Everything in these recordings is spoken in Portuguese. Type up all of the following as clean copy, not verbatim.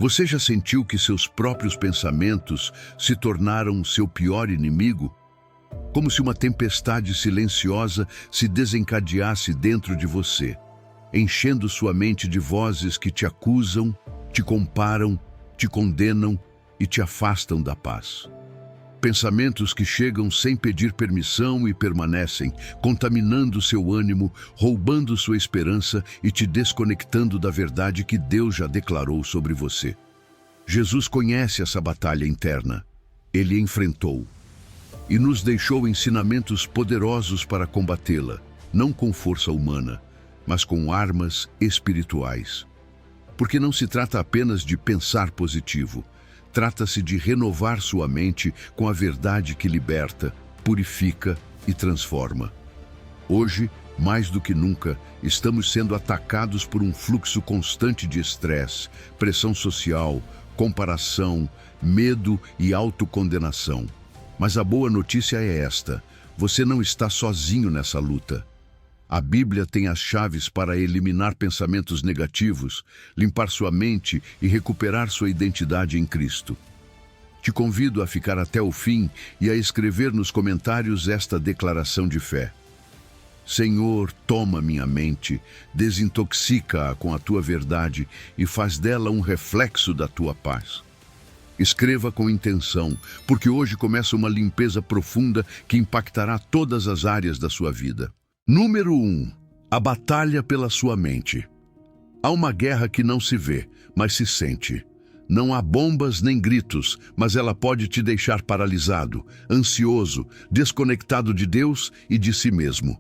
Você já sentiu que seus próprios pensamentos se tornaram seu pior inimigo? Como se uma tempestade silenciosa se desencadeasse dentro de você, enchendo sua mente de vozes que te acusam, te comparam, te condenam e te afastam da paz. Pensamentos que chegam sem pedir permissão e permanecem, contaminando seu ânimo, roubando sua esperança e te desconectando da verdade que Deus já declarou sobre você. Jesus conhece essa batalha interna. Ele enfrentou e nos deixou ensinamentos poderosos para combatê-la, não com força humana, mas com armas espirituais. Porque não se trata apenas de pensar positivo. Trata-se de renovar sua mente com a verdade que liberta, purifica e transforma. Hoje, mais do que nunca, estamos sendo atacados por um fluxo constante de estresse, pressão social, comparação, medo e autocondenação. Mas a boa notícia é esta: você não está sozinho nessa luta. A Bíblia tem as chaves para eliminar pensamentos negativos, limpar sua mente e recuperar sua identidade em Cristo. Te convido a ficar até o fim e a escrever nos comentários esta declaração de fé. Senhor, toma minha mente, desintoxica-a com a tua verdade e faz dela um reflexo da tua paz. Escreva com intenção, porque hoje começa uma limpeza profunda que impactará todas as áreas da sua vida. Número 1. A batalha pela sua mente. Há uma guerra que não se vê, mas se sente. Não há bombas nem gritos, mas ela pode te deixar paralisado, ansioso, desconectado de Deus e de si mesmo.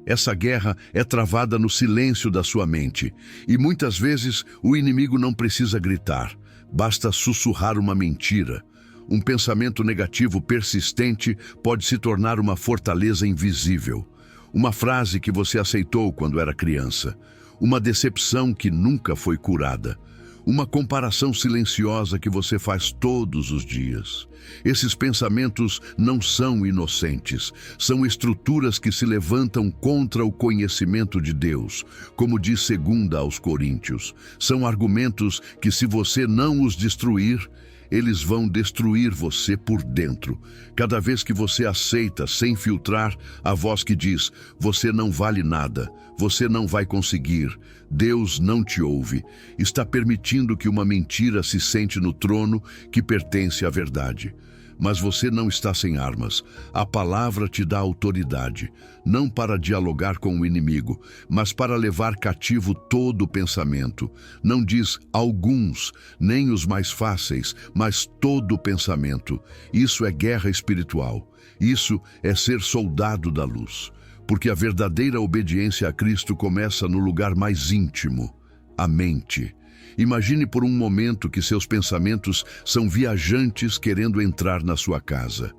Essa guerra é travada no silêncio da sua mente, e muitas vezes o inimigo não precisa gritar, basta sussurrar uma mentira. Um pensamento negativo persistente pode se tornar uma fortaleza invisível. Uma frase que você aceitou quando era criança. Uma decepção que nunca foi curada. Uma comparação silenciosa que você faz todos os dias. Esses pensamentos não são inocentes. São estruturas que se levantam contra o conhecimento de Deus, como diz 2 aos Coríntios. São argumentos que, se você não os destruir, eles vão destruir você por dentro. Cada vez que você aceita, sem filtrar, a voz que diz: você não vale nada, você não vai conseguir, Deus não te ouve, está permitindo que uma mentira se sente no trono que pertence à verdade. Mas você não está sem armas. A palavra te dá autoridade, não para dialogar com o inimigo, mas para levar cativo todo o pensamento. Não diz alguns, nem os mais fáceis, mas todo o pensamento. Isso é guerra espiritual. Isso é ser soldado da luz. Porque a verdadeira obediência a Cristo começa no lugar mais íntimo, a mente. Imagine por um momento que seus pensamentos são viajantes querendo entrar na sua casa.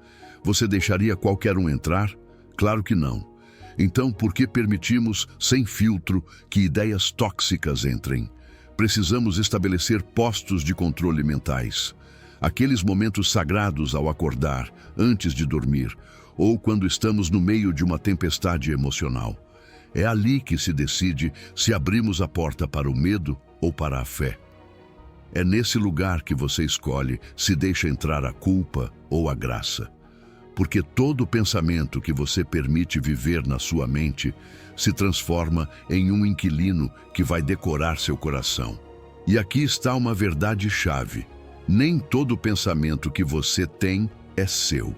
Você deixaria qualquer um entrar? Claro que não. Então, por que permitimos, sem filtro, que ideias tóxicas entrem? Precisamos estabelecer postos de controle mentais. Aqueles momentos sagrados ao acordar, antes de dormir, ou quando estamos no meio de uma tempestade emocional. É ali que se decide se abrimos a porta para o medo ou para a fé. É nesse lugar que você escolhe se deixa entrar a culpa ou a graça. Porque todo pensamento que você permite viver na sua mente se transforma em um inquilino que vai decorar seu coração. E aqui está uma verdade-chave: nem todo pensamento que você tem é seu.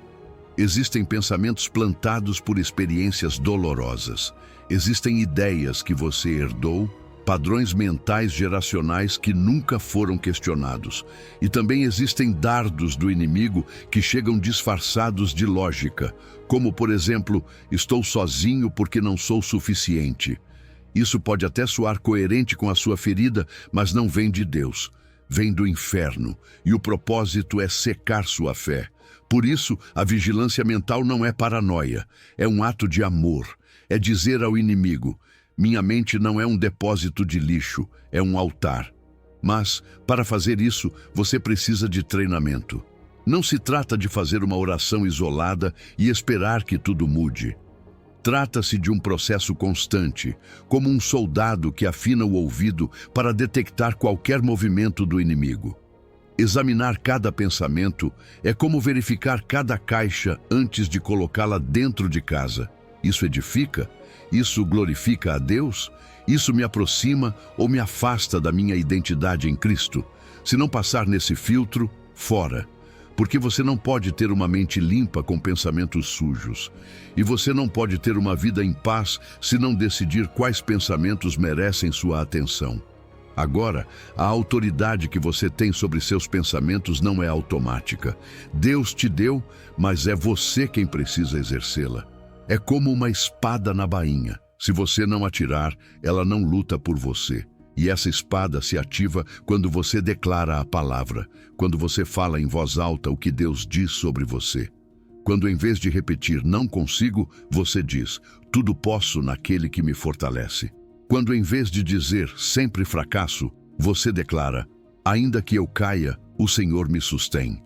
Existem pensamentos plantados por experiências dolorosas. Existem ideias que você herdou, padrões mentais geracionais que nunca foram questionados. E também existem dardos do inimigo que chegam disfarçados de lógica, como, por exemplo, estou sozinho porque não sou suficiente. Isso pode até soar coerente com a sua ferida, mas não vem de Deus. Vem do inferno, e o propósito é secar sua fé. Por isso, a vigilância mental não é paranoia, é um ato de amor. É dizer ao inimigo: minha mente não é um depósito de lixo, é um altar. Mas, para fazer isso, você precisa de treinamento. Não se trata de fazer uma oração isolada e esperar que tudo mude. Trata-se de um processo constante, como um soldado que afina o ouvido para detectar qualquer movimento do inimigo. Examinar cada pensamento é como verificar cada caixa antes de colocá-la dentro de casa. Isso edifica? Isso glorifica a Deus? Isso me aproxima ou me afasta da minha identidade em Cristo? Se não passar nesse filtro, fora. Porque você não pode ter uma mente limpa com pensamentos sujos. E você não pode ter uma vida em paz se não decidir quais pensamentos merecem sua atenção. Agora, a autoridade que você tem sobre seus pensamentos não é automática. Deus te deu, mas é você quem precisa exercê-la. É como uma espada na bainha. Se você não atirar, ela não luta por você. E essa espada se ativa quando você declara a palavra, quando você fala em voz alta o que Deus diz sobre você. Quando em vez de repetir "não consigo", você diz "tudo posso naquele que me fortalece". Quando em vez de dizer "sempre fracasso", você declara "ainda que eu caia, o Senhor me sustém".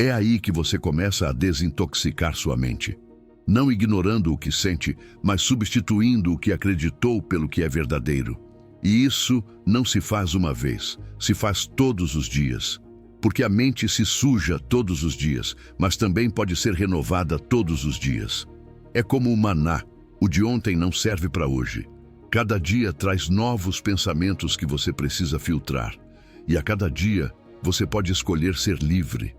É aí que você começa a desintoxicar sua mente. Não ignorando o que sente, mas substituindo o que acreditou pelo que é verdadeiro. E isso não se faz uma vez, se faz todos os dias. Porque a mente se suja todos os dias, mas também pode ser renovada todos os dias. É como o maná, o de ontem não serve para hoje. Cada dia traz novos pensamentos que você precisa filtrar. E a cada dia, você pode escolher ser livre.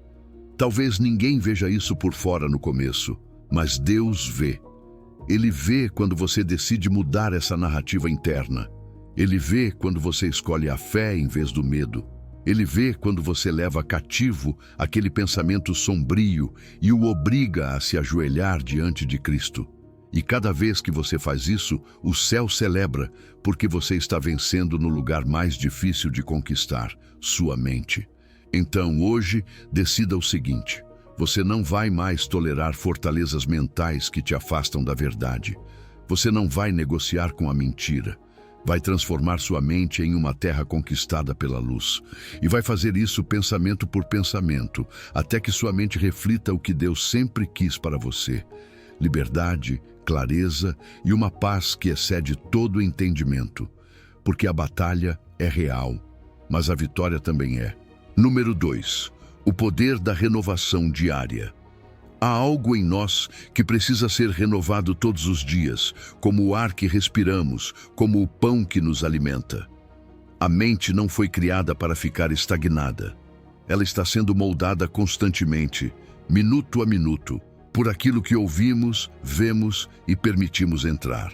Talvez ninguém veja isso por fora no começo, mas Deus vê. Ele vê quando você decide mudar essa narrativa interna. Ele vê quando você escolhe a fé em vez do medo. Ele vê quando você leva cativo aquele pensamento sombrio e o obriga a se ajoelhar diante de Cristo. E cada vez que você faz isso, o céu celebra, porque você está vencendo no lugar mais difícil de conquistar, sua mente. Então, hoje, decida o seguinte: você não vai mais tolerar fortalezas mentais que te afastam da verdade. Você não vai negociar com a mentira. Vai transformar sua mente em uma terra conquistada pela luz. E vai fazer isso pensamento por pensamento, até que sua mente reflita o que Deus sempre quis para você: liberdade, clareza e uma paz que excede todo entendimento. Porque a batalha é real, mas a vitória também é. Número 2. O poder da renovação diária. Há algo em nós que precisa ser renovado todos os dias, como o ar que respiramos, como o pão que nos alimenta. A mente não foi criada para ficar estagnada. Ela está sendo moldada constantemente, minuto a minuto, por aquilo que ouvimos, vemos e permitimos entrar.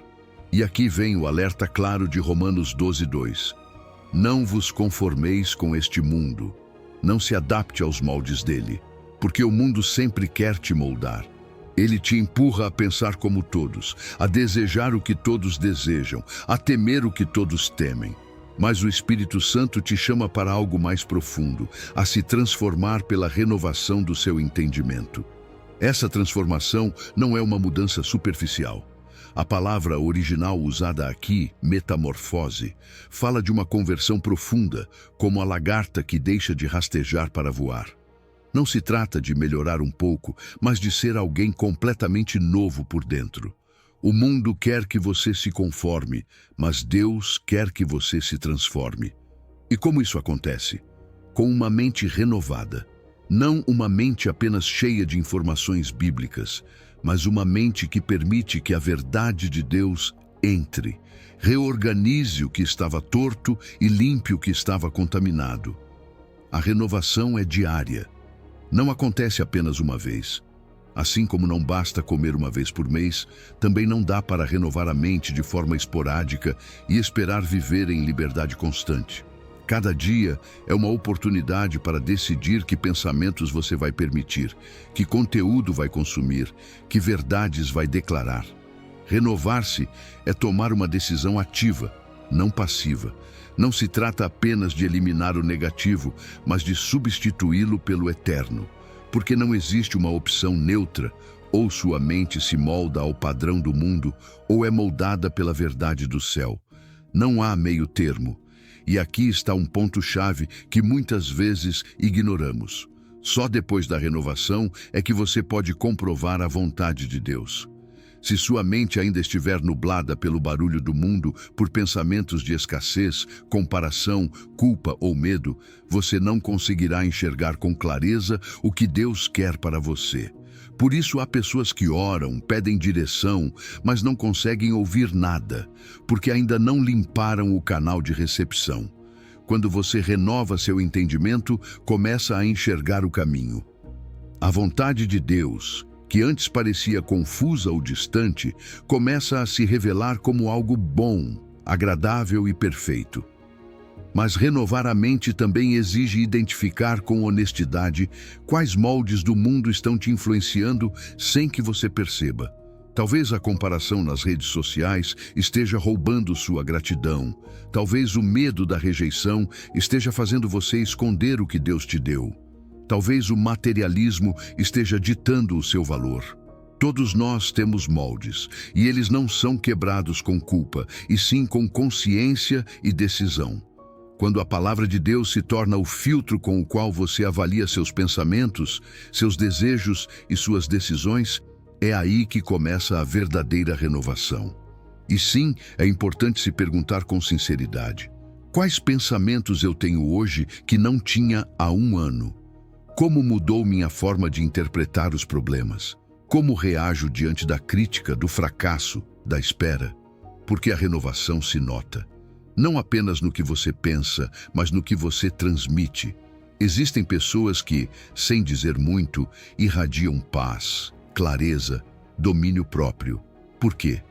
E aqui vem o alerta claro de Romanos 12:2. Não vos conformeis com este mundo. Não se adapte aos moldes dele, porque o mundo sempre quer te moldar. Ele te empurra a pensar como todos, a desejar o que todos desejam, a temer o que todos temem. Mas o Espírito Santo te chama para algo mais profundo, a se transformar pela renovação do seu entendimento. Essa transformação não é uma mudança superficial. A palavra original usada aqui, metamorfose, fala de uma conversão profunda, como a lagarta que deixa de rastejar para voar. Não se trata de melhorar um pouco, mas de ser alguém completamente novo por dentro. O mundo quer que você se conforme, mas Deus quer que você se transforme. E como isso acontece? Com uma mente renovada. Não uma mente apenas cheia de informações bíblicas, mas uma mente que permite que a verdade de Deus entre, reorganize o que estava torto e limpe o que estava contaminado. A renovação é diária. Não acontece apenas uma vez. Assim como não basta comer uma vez por mês, também não dá para renovar a mente de forma esporádica e esperar viver em liberdade constante. Cada dia é uma oportunidade para decidir que pensamentos você vai permitir, que conteúdo vai consumir, que verdades vai declarar. Renovar-se é tomar uma decisão ativa, não passiva. Não se trata apenas de eliminar o negativo, mas de substituí-lo pelo eterno. Porque não existe uma opção neutra, ou sua mente se molda ao padrão do mundo, ou é moldada pela verdade do céu. Não há meio termo. E aqui está um ponto-chave que muitas vezes ignoramos. Só depois da renovação é que você pode comprovar a vontade de Deus. Se sua mente ainda estiver nublada pelo barulho do mundo, por pensamentos de escassez, comparação, culpa ou medo, você não conseguirá enxergar com clareza o que Deus quer para você. Por isso há pessoas que oram, pedem direção, mas não conseguem ouvir nada, porque ainda não limparam o canal de recepção. Quando você renova seu entendimento, começa a enxergar o caminho. A vontade de Deus, que antes parecia confusa ou distante, começa a se revelar como algo bom, agradável e perfeito. Mas renovar a mente também exige identificar com honestidade quais moldes do mundo estão te influenciando sem que você perceba. Talvez a comparação nas redes sociais esteja roubando sua gratidão. Talvez o medo da rejeição esteja fazendo você esconder o que Deus te deu. Talvez o materialismo esteja ditando o seu valor. Todos nós temos moldes, e eles não são quebrados com culpa, e sim com consciência e decisão. Quando a palavra de Deus se torna o filtro com o qual você avalia seus pensamentos, seus desejos e suas decisões, é aí que começa a verdadeira renovação. E sim, é importante se perguntar com sinceridade: quais pensamentos eu tenho hoje que não tinha há um ano? Como mudou minha forma de interpretar os problemas? Como reajo diante da crítica, do fracasso, da espera? Porque a renovação se nota, não apenas no que você pensa, mas no que você transmite. Existem pessoas que, sem dizer muito, irradiam paz, clareza, domínio próprio. Por quê?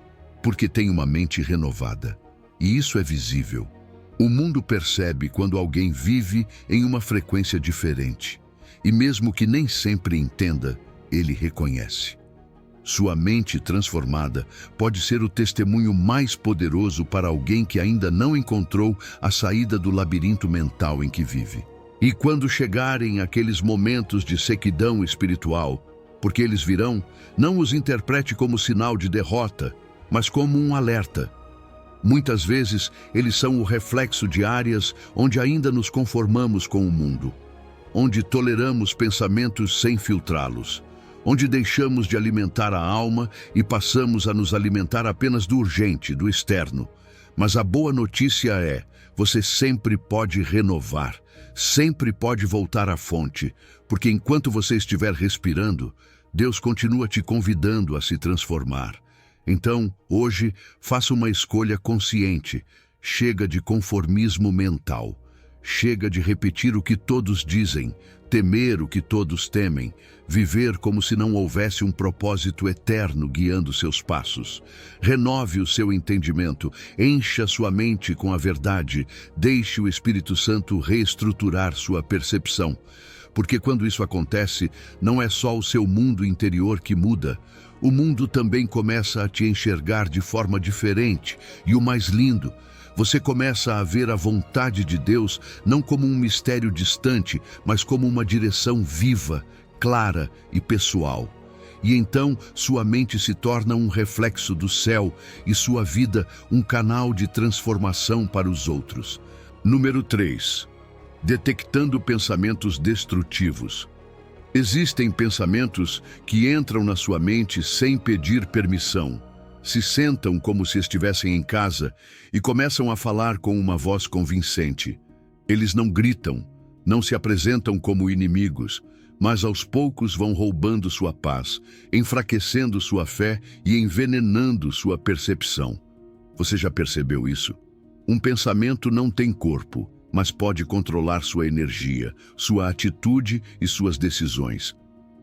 Porque têm uma mente renovada. E isso é visível. O mundo percebe quando alguém vive em uma frequência diferente. E mesmo que nem sempre entenda, ele reconhece. Sua mente transformada pode ser o testemunho mais poderoso para alguém que ainda não encontrou a saída do labirinto mental em que vive. E quando chegarem aqueles momentos de sequidão espiritual, porque eles virão, não os interprete como sinal de derrota, mas como um alerta. Muitas vezes, eles são o reflexo de áreas onde ainda nos conformamos com o mundo, onde toleramos pensamentos sem filtrá-los, onde deixamos de alimentar a alma e passamos a nos alimentar apenas do urgente, do externo. Mas a boa notícia é, você sempre pode renovar, sempre pode voltar à fonte, porque enquanto você estiver respirando, Deus continua te convidando a se transformar. Então, hoje, faça uma escolha consciente. Chega de conformismo mental. Chega de repetir o que todos dizem, temer o que todos temem, viver como se não houvesse um propósito eterno guiando seus passos. Renove o seu entendimento, encha sua mente com a verdade, deixe o Espírito Santo reestruturar sua percepção. Porque quando isso acontece, não é só o seu mundo interior que muda, o mundo também começa a te enxergar de forma diferente. E o mais lindo, você começa a ver a vontade de Deus não como um mistério distante, mas como uma direção viva, clara e pessoal. E então sua mente se torna um reflexo do céu e sua vida um canal de transformação para os outros. Número 3. Detectando pensamentos destrutivos. Existem pensamentos que entram na sua mente sem pedir permissão. Se sentam como se estivessem em casa e começam a falar com uma voz convincente. Eles não gritam, não se apresentam como inimigos, mas aos poucos vão roubando sua paz, enfraquecendo sua fé e envenenando sua percepção. Você já percebeu isso? Um pensamento não tem corpo, mas pode controlar sua energia, sua atitude e suas decisões.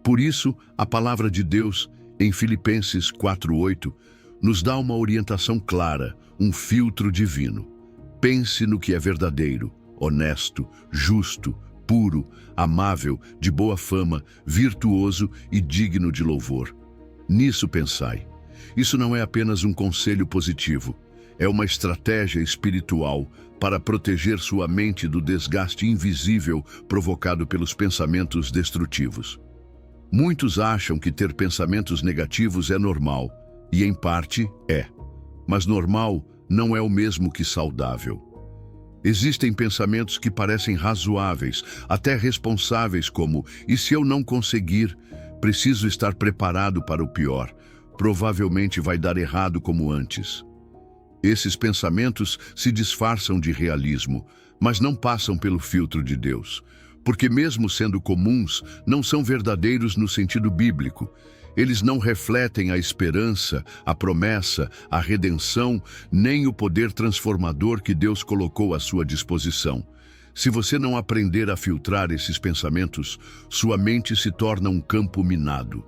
Por isso, a palavra de Deus, em Filipenses 4:8, nos dá uma orientação clara, um filtro divino. Pense no que é verdadeiro, honesto, justo, puro, amável, de boa fama, virtuoso e digno de louvor. Nisso pensai. Isso não é apenas um conselho positivo, é uma estratégia espiritual para proteger sua mente do desgaste invisível provocado pelos pensamentos destrutivos. Muitos acham que ter pensamentos negativos é normal, e em parte é. Mas normal não é o mesmo que saudável. Existem pensamentos que parecem razoáveis, até responsáveis, como: e se eu não conseguir? Preciso estar preparado para o pior. provavelmente vai dar errado como antes. Esses pensamentos se disfarçam de realismo, mas não passam pelo filtro de Deus, porque mesmo sendo comuns, não são verdadeiros no sentido bíblico. Eles não refletem a esperança, a promessa, a redenção, nem o poder transformador que Deus colocou à sua disposição. Se você não aprender a filtrar esses pensamentos, sua mente se torna um campo minado.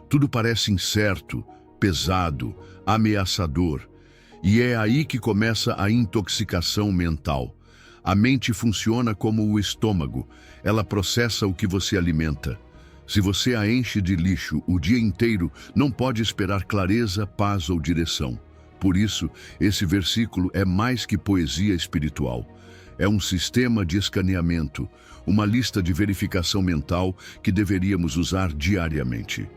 Tudo parece incerto, pesado, ameaçador. E é aí que começa a intoxicação mental. A mente funciona como o estômago. Ela processa o que você alimenta. Se você a enche de lixo o dia inteiro, não pode esperar clareza, paz ou direção. Por isso, esse versículo é mais que poesia espiritual. É um sistema de escaneamento, uma lista de verificação mental que deveríamos usar diariamente.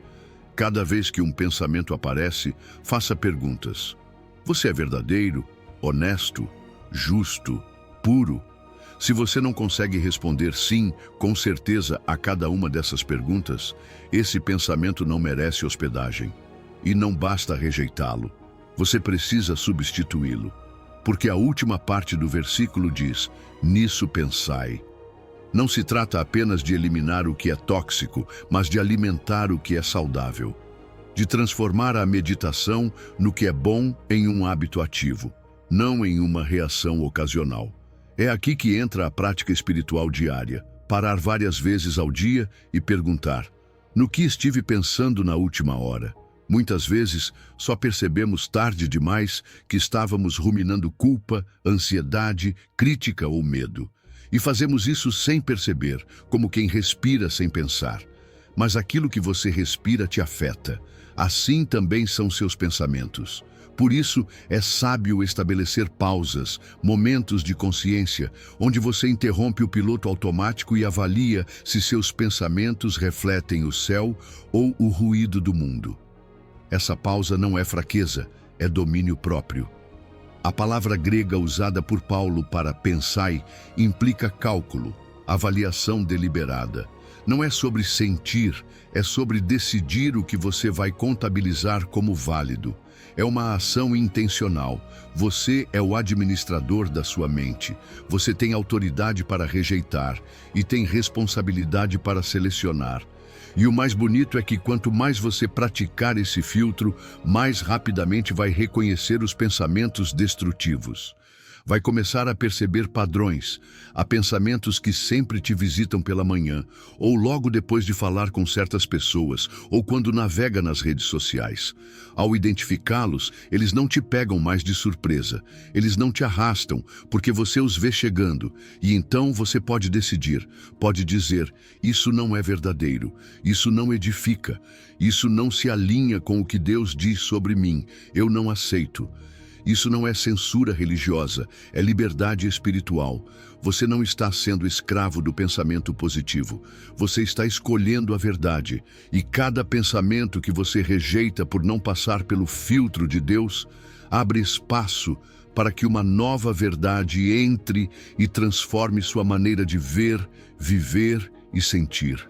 Cada vez que um pensamento aparece, faça perguntas. Você é verdadeiro, honesto, justo, puro? Se você não consegue responder sim, com certeza, a cada uma dessas perguntas, esse pensamento não merece hospedagem. E não basta rejeitá-lo. Você precisa substituí-lo. Porque a última parte do versículo diz: nisso pensai. Não se trata apenas de eliminar o que é tóxico, mas de alimentar o que é saudável. De transformar a meditação no que é bom em um hábito ativo, não em uma reação ocasional. É aqui que entra a prática espiritual diária. Parar várias vezes ao dia e perguntar: no que estive pensando na última hora? Muitas vezes, só percebemos tarde demais que estávamos ruminando culpa, ansiedade, crítica ou medo. E fazemos isso sem perceber, como quem respira sem pensar. Mas aquilo que você respira te afeta. Assim também são seus pensamentos. Por isso, é sábio estabelecer pausas, momentos de consciência, onde você interrompe o piloto automático e avalia se seus pensamentos refletem o céu ou o ruído do mundo. Essa pausa não é fraqueza, é domínio próprio. A palavra grega usada por Paulo para pensai implica cálculo, avaliação deliberada. Não é sobre sentir, é sobre decidir o que você vai contabilizar como válido. É uma ação intencional. Você é o administrador da sua mente. Você tem autoridade para rejeitar e tem responsabilidade para selecionar. E o mais bonito é que quanto mais você praticar esse filtro, mais rapidamente vai reconhecer os pensamentos destrutivos. Vai começar a perceber padrões, há pensamentos que sempre te visitam pela manhã, ou logo depois de falar com certas pessoas, ou quando navega nas redes sociais. Ao identificá-los, eles não te pegam mais de surpresa, eles não te arrastam, porque você os vê chegando, e então você pode decidir, pode dizer: isso não é verdadeiro, isso não edifica, isso não se alinha com o que Deus diz sobre mim, eu não aceito. Isso não é censura religiosa, é liberdade espiritual. Você não está sendo escravo do pensamento positivo. Você está escolhendo a verdade. E cada pensamento que você rejeita por não passar pelo filtro de Deus, abre espaço para que uma nova verdade entre e transforme sua maneira de ver, viver e sentir.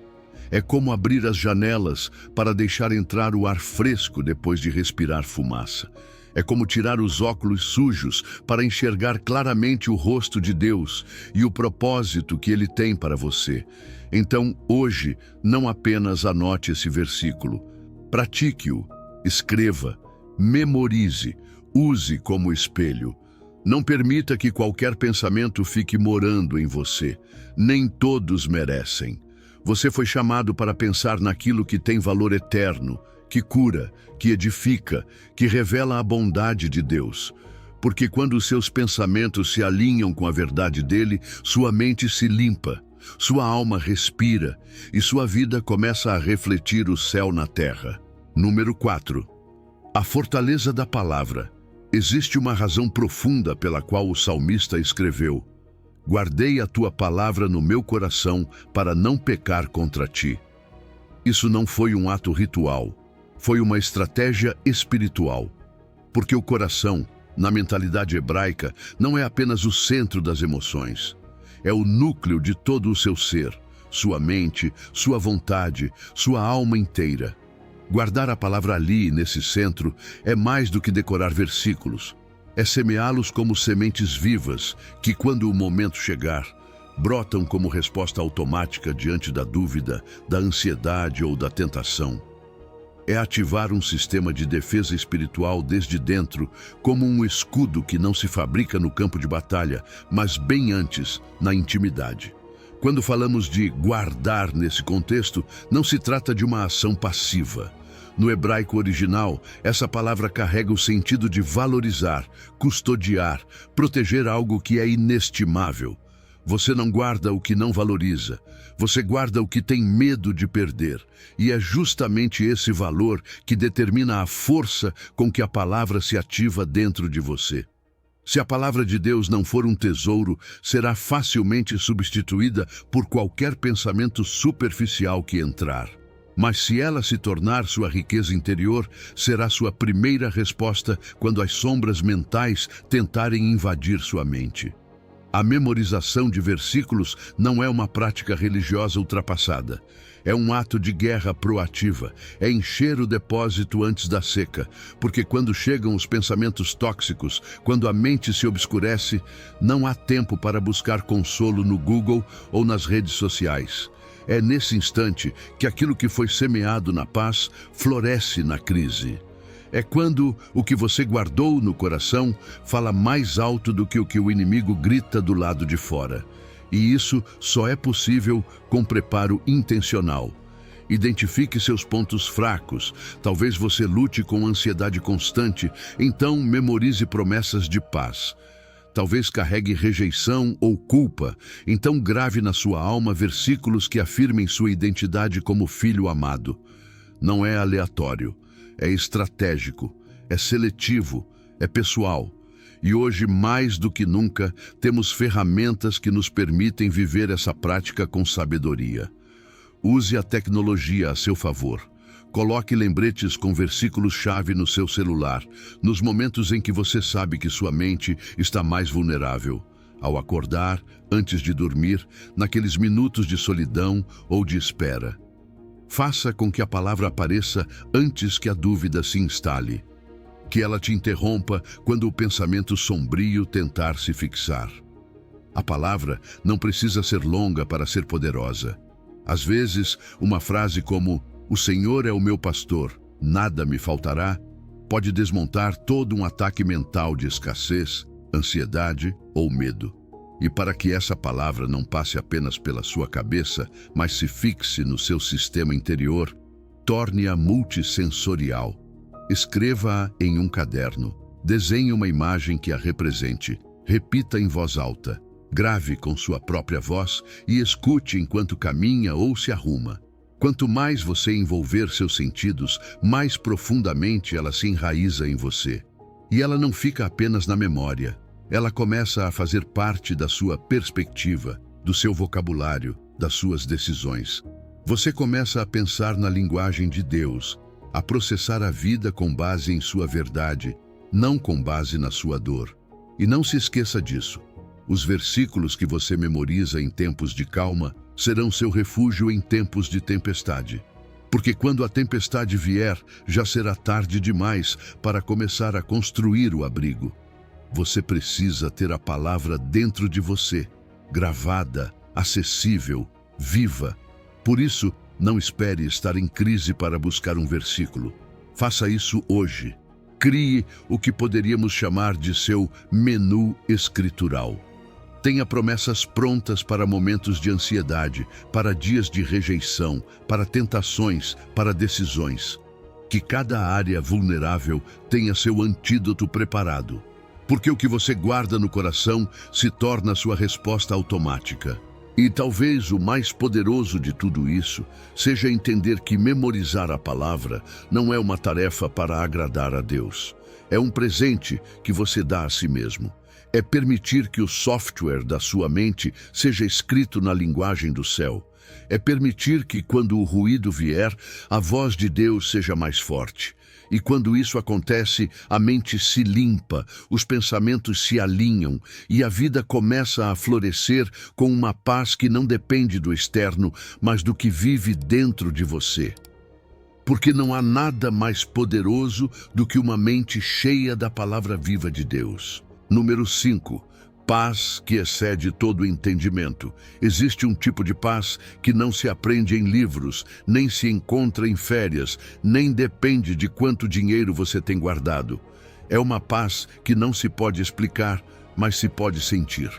É como abrir as janelas para deixar entrar o ar fresco depois de respirar fumaça. É como tirar os óculos sujos para enxergar claramente o rosto de Deus e o propósito que Ele tem para você. Então, hoje, não apenas anote esse versículo. Pratique-o, escreva, memorize, use como espelho. Não permita que qualquer pensamento fique morando em você. Nem todos merecem. Você foi chamado para pensar naquilo que tem valor eterno, que cura, que edifica, que revela a bondade de Deus. Porque quando os seus pensamentos se alinham com a verdade dele, sua mente se limpa, sua alma respira e sua vida começa a refletir o céu na terra. Número 4. A fortaleza da palavra. Existe uma razão profunda pela qual o salmista escreveu: guardei a tua palavra no meu coração para não pecar contra ti. Isso não foi um ato ritual. Foi uma estratégia espiritual, porque o coração, na mentalidade hebraica, não é apenas o centro das emoções. É o núcleo de todo o seu ser, sua mente, sua vontade, sua alma inteira. Guardar a palavra ali, nesse centro, é mais do que decorar versículos. É semeá-los como sementes vivas, que quando o momento chegar, brotam como resposta automática diante da dúvida, da ansiedade ou da tentação. É ativar um sistema de defesa espiritual desde dentro, como um escudo que não se fabrica no campo de batalha, mas bem antes, na intimidade. Quando falamos de guardar nesse contexto, não se trata de uma ação passiva. No hebraico original, essa palavra carrega o sentido de valorizar, custodiar, proteger algo que é inestimável. Você não guarda o que não valoriza, você guarda o que tem medo de perder. E é justamente esse valor que determina a força com que a palavra se ativa dentro de você. Se a palavra de Deus não for um tesouro, será facilmente substituída por qualquer pensamento superficial que entrar. Mas se ela se tornar sua riqueza interior, será sua primeira resposta quando as sombras mentais tentarem invadir sua mente. A memorização de versículos não é uma prática religiosa ultrapassada. É um ato de guerra proativa, é encher o depósito antes da seca, porque quando chegam os pensamentos tóxicos, quando a mente se obscurece, não há tempo para buscar consolo no Google ou nas redes sociais. É nesse instante que aquilo que foi semeado na paz floresce na crise. É quando o que você guardou no coração fala mais alto do que o inimigo grita do lado de fora. E isso só é possível com preparo intencional. Identifique seus pontos fracos. Talvez você lute com ansiedade constante, então memorize promessas de paz. Talvez carregue rejeição ou culpa, então grave na sua alma versículos que afirmem sua identidade como filho amado. Não é aleatório, é estratégico, é seletivo, é pessoal. E hoje, mais do que nunca, temos ferramentas que nos permitem viver essa prática com sabedoria. Use a tecnologia a seu favor. Coloque lembretes com versículos-chave no seu celular, nos momentos em que você sabe que sua mente está mais vulnerável. Ao acordar, antes de dormir, naqueles minutos de solidão ou de espera. Faça com que a palavra apareça antes que a dúvida se instale. Que ela te interrompa quando o pensamento sombrio tentar se fixar. A palavra não precisa ser longa para ser poderosa. Às vezes, uma frase como "O Senhor é o meu pastor, nada me faltará", pode desmontar todo um ataque mental de escassez, ansiedade ou medo. E para que essa palavra não passe apenas pela sua cabeça, mas se fixe no seu sistema interior, torne-a multissensorial. Escreva-a em um caderno, desenhe uma imagem que a represente, repita em voz alta, grave com sua própria voz e escute enquanto caminha ou se arruma. Quanto mais você envolver seus sentidos, mais profundamente ela se enraiza em você. E ela não fica apenas na memória. Ela começa a fazer parte da sua perspectiva, do seu vocabulário, das suas decisões. Você começa a pensar na linguagem de Deus, a processar a vida com base em sua verdade, não com base na sua dor. E não se esqueça disso. Os versículos que você memoriza em tempos de calma serão seu refúgio em tempos de tempestade. Porque quando a tempestade vier, já será tarde demais para começar a construir o abrigo. Você precisa ter a palavra dentro de você, gravada, acessível, viva. Por isso, não espere estar em crise para buscar um versículo. Faça isso hoje. Crie o que poderíamos chamar de seu menu escritural. Tenha promessas prontas para momentos de ansiedade, para dias de rejeição, para tentações, para decisões. Que cada área vulnerável tenha seu antídoto preparado. Porque o que você guarda no coração se torna sua resposta automática. E talvez o mais poderoso de tudo isso seja entender que memorizar a palavra não é uma tarefa para agradar a Deus. É um presente que você dá a si mesmo. É permitir que o software da sua mente seja escrito na linguagem do céu. É permitir que, quando o ruído vier, a voz de Deus seja mais forte. E quando isso acontece, a mente se limpa, os pensamentos se alinham e a vida começa a florescer com uma paz que não depende do externo, mas do que vive dentro de você. Porque não há nada mais poderoso do que uma mente cheia da palavra viva de Deus. Número 5. Paz que excede todo entendimento. Existe um tipo de paz que não se aprende em livros, nem se encontra em férias, nem depende de quanto dinheiro você tem guardado. É uma paz que não se pode explicar, mas se pode sentir.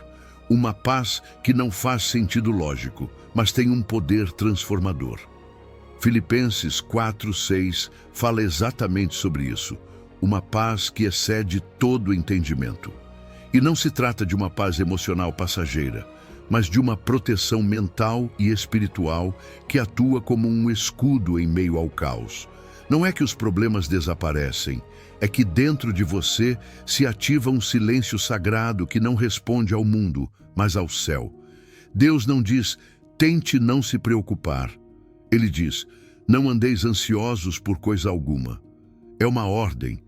Uma paz que não faz sentido lógico, mas tem um poder transformador. Filipenses 4:6 fala exatamente sobre isso. Uma paz que excede todo entendimento. E não se trata de uma paz emocional passageira, mas de uma proteção mental e espiritual que atua como um escudo em meio ao caos. Não é que os problemas desaparecem, é que dentro de você se ativa um silêncio sagrado que não responde ao mundo, mas ao céu. Deus não diz, tente não se preocupar. Ele diz, não andeis ansiosos por coisa alguma. É uma ordem,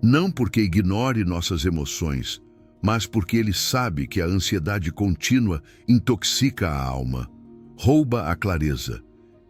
não porque ignore nossas emoções, mas porque ele sabe que a ansiedade contínua intoxica a alma, rouba a clareza,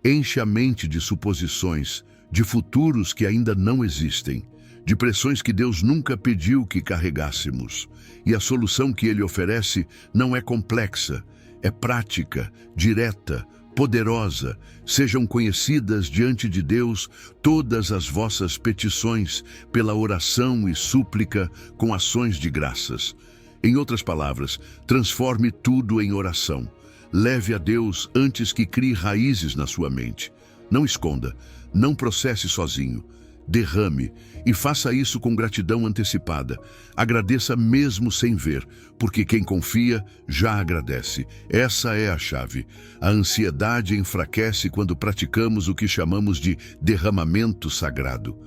enche a mente de suposições, de futuros que ainda não existem, de pressões que Deus nunca pediu que carregássemos. E a solução que ele oferece não é complexa, é prática, direta, poderosa. Sejam conhecidas diante de Deus todas as vossas petições pela oração e súplica com ações de graças. Em outras palavras, transforme tudo em oração. Leve a Deus antes que crie raízes na sua mente. Não esconda, não processe sozinho. Derrame e faça isso com gratidão antecipada. Agradeça mesmo sem ver, porque quem confia já agradece. Essa é a chave. A ansiedade enfraquece quando praticamos o que chamamos de derramamento sagrado.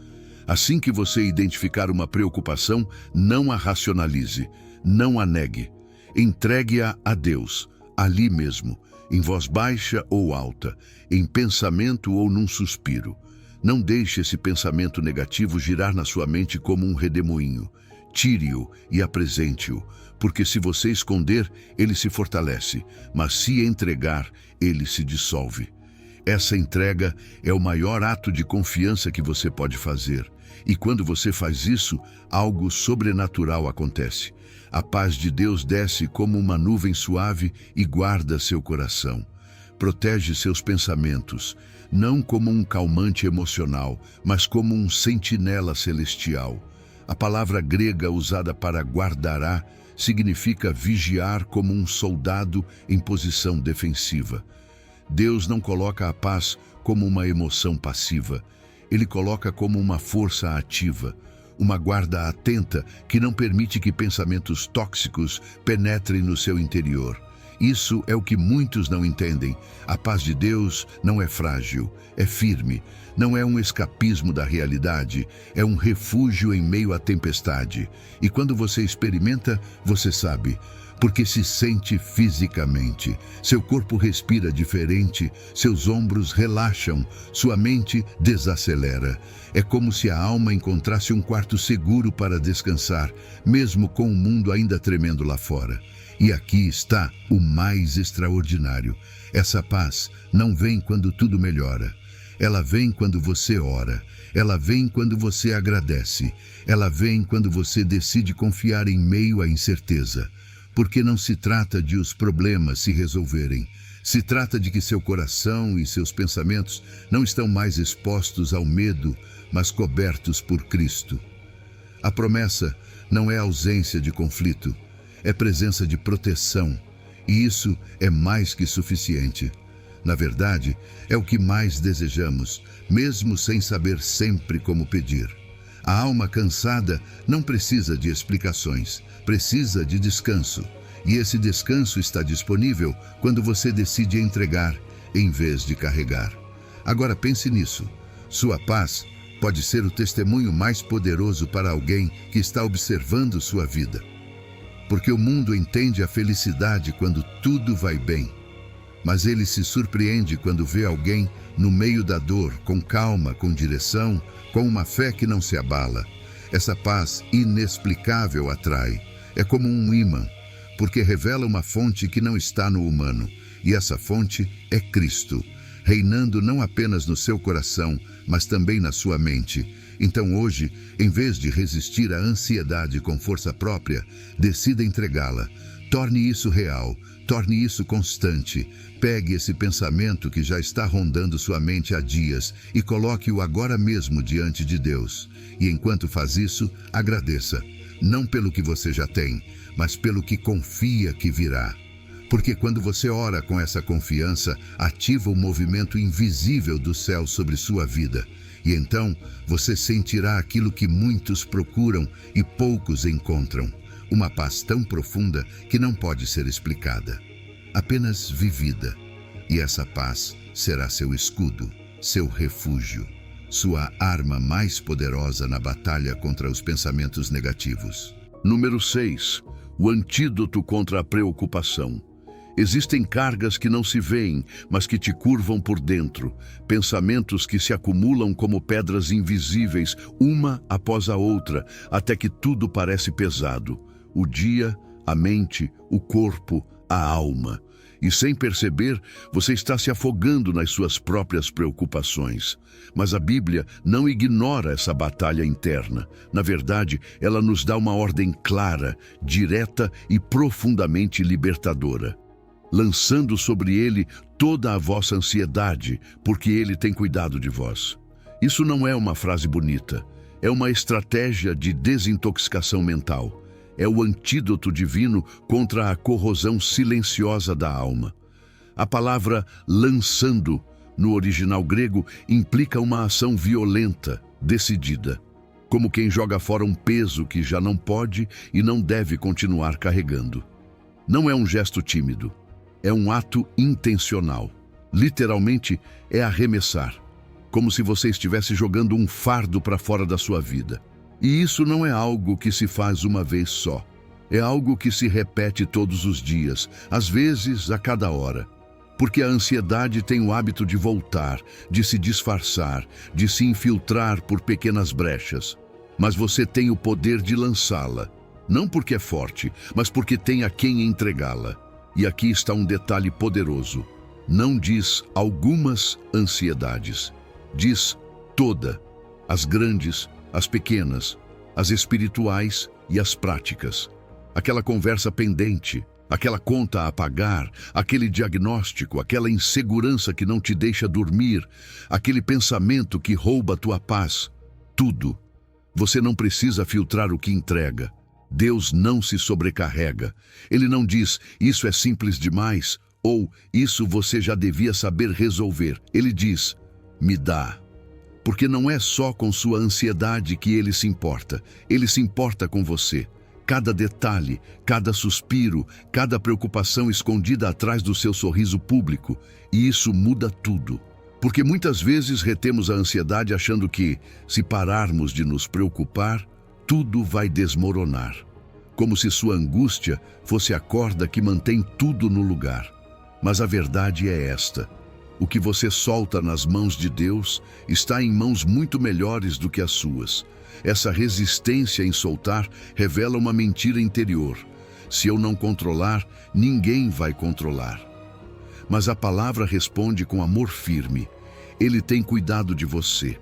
Assim que você identificar uma preocupação, não a racionalize, não a negue. Entregue-a a Deus, ali mesmo, em voz baixa ou alta, em pensamento ou num suspiro. Não deixe esse pensamento negativo girar na sua mente como um redemoinho. Tire-o e apresente-o, porque se você esconder, ele se fortalece, mas se entregar, ele se dissolve. Essa entrega é o maior ato de confiança que você pode fazer. E quando você faz isso, algo sobrenatural acontece. A paz de Deus desce como uma nuvem suave e guarda seu coração. Protege seus pensamentos, não como um calmante emocional, mas como um sentinela celestial. A palavra grega usada para guardará significa vigiar como um soldado em posição defensiva. Deus não coloca a paz como uma emoção passiva. Ele coloca como uma força ativa, uma guarda atenta que não permite que pensamentos tóxicos penetrem no seu interior. Isso é o que muitos não entendem. A paz de Deus não é frágil, é firme. Não é um escapismo da realidade, é um refúgio em meio à tempestade. E quando você experimenta, você sabe, porque se sente fisicamente. Seu corpo respira diferente, seus ombros relaxam, sua mente desacelera. É como se a alma encontrasse um quarto seguro para descansar, mesmo com o mundo ainda tremendo lá fora. E aqui está o mais extraordinário. Essa paz não vem quando tudo melhora. Ela vem quando você ora. Ela vem quando você agradece. Ela vem quando você decide confiar em meio à incerteza. Porque não se trata de os problemas se resolverem. Se trata de que seu coração e seus pensamentos não estão mais expostos ao medo, mas cobertos por Cristo. A promessa não é ausência de conflito. É presença de proteção, e isso é mais que suficiente. Na verdade, é o que mais desejamos, mesmo sem saber sempre como pedir. A alma cansada não precisa de explicações, precisa de descanso. E esse descanso está disponível quando você decide entregar, em vez de carregar. Agora pense nisso. Sua paz pode ser o testemunho mais poderoso para alguém que está observando sua vida. Porque o mundo entende a felicidade quando tudo vai bem, mas ele se surpreende quando vê alguém no meio da dor, com calma, com direção, com uma fé que não se abala. Essa paz inexplicável atrai. É como um ímã, porque revela uma fonte que não está no humano, e essa fonte é Cristo. reinando não apenas no seu coração, mas também na sua mente. Então hoje, em vez de resistir à ansiedade com força própria, decida entregá-la. Torne isso real, torne isso constante. Pegue esse pensamento que já está rondando sua mente há dias e coloque-o agora mesmo diante de Deus. E enquanto faz isso, agradeça, não pelo que você já tem, mas pelo que confia que virá. Porque quando você ora com essa confiança, ativa o movimento invisível do céu sobre sua vida. E então, você sentirá aquilo que muitos procuram e poucos encontram. Uma paz tão profunda que não pode ser explicada, apenas vivida. E essa paz será seu escudo, seu refúgio, sua arma mais poderosa na batalha contra os pensamentos negativos. Número 6. O antídoto contra a preocupação. Existem cargas que não se veem, mas que te curvam por dentro. Pensamentos que se acumulam como pedras invisíveis, uma após a outra, até que tudo parece pesado. O dia, a mente, o corpo, a alma. E sem perceber, você está se afogando nas suas próprias preocupações. Mas a Bíblia não ignora essa batalha interna. Na verdade, ela nos dá uma ordem clara, direta e profundamente libertadora. Lançando sobre ele toda a vossa ansiedade, porque ele tem cuidado de vós. Isso não é uma frase bonita, é uma estratégia de desintoxicação mental. É o antídoto divino contra a corrosão silenciosa da alma. A palavra lançando, no original grego, implica uma ação violenta, decidida, como quem joga fora um peso que já não pode e não deve continuar carregando. Não é um gesto tímido, é um ato intencional. Literalmente, é arremessar, como se você estivesse jogando um fardo para fora da sua vida. E isso não é algo que se faz uma vez só. É algo que se repete todos os dias, às vezes a cada hora. Porque a ansiedade tem o hábito de voltar, de se disfarçar, de se infiltrar por pequenas brechas. Mas você tem o poder de lançá-la. Não porque é forte, mas porque tem a quem entregá-la. E aqui está um detalhe poderoso. Não diz algumas ansiedades. Diz toda. As grandes, as pequenas, as espirituais e as práticas. Aquela conversa pendente, aquela conta a pagar, aquele diagnóstico, aquela insegurança que não te deixa dormir, aquele pensamento que rouba tua paz. Tudo. Você não precisa filtrar o que entrega. Deus não se sobrecarrega. Ele não diz, isso é simples demais, ou isso você já devia saber resolver. Ele diz, me dá. Porque não é só com sua ansiedade que ele se importa com você. Cada detalhe, cada suspiro, cada preocupação escondida atrás do seu sorriso público. E isso muda tudo. Porque muitas vezes retemos a ansiedade achando que, se pararmos de nos preocupar, tudo vai desmoronar. Como se sua angústia fosse a corda que mantém tudo no lugar. Mas a verdade é esta. O que você solta nas mãos de Deus está em mãos muito melhores do que as suas. Essa resistência em soltar revela uma mentira interior. Se eu não controlar, ninguém vai controlar. Mas a palavra responde com amor firme. Ele tem cuidado de você.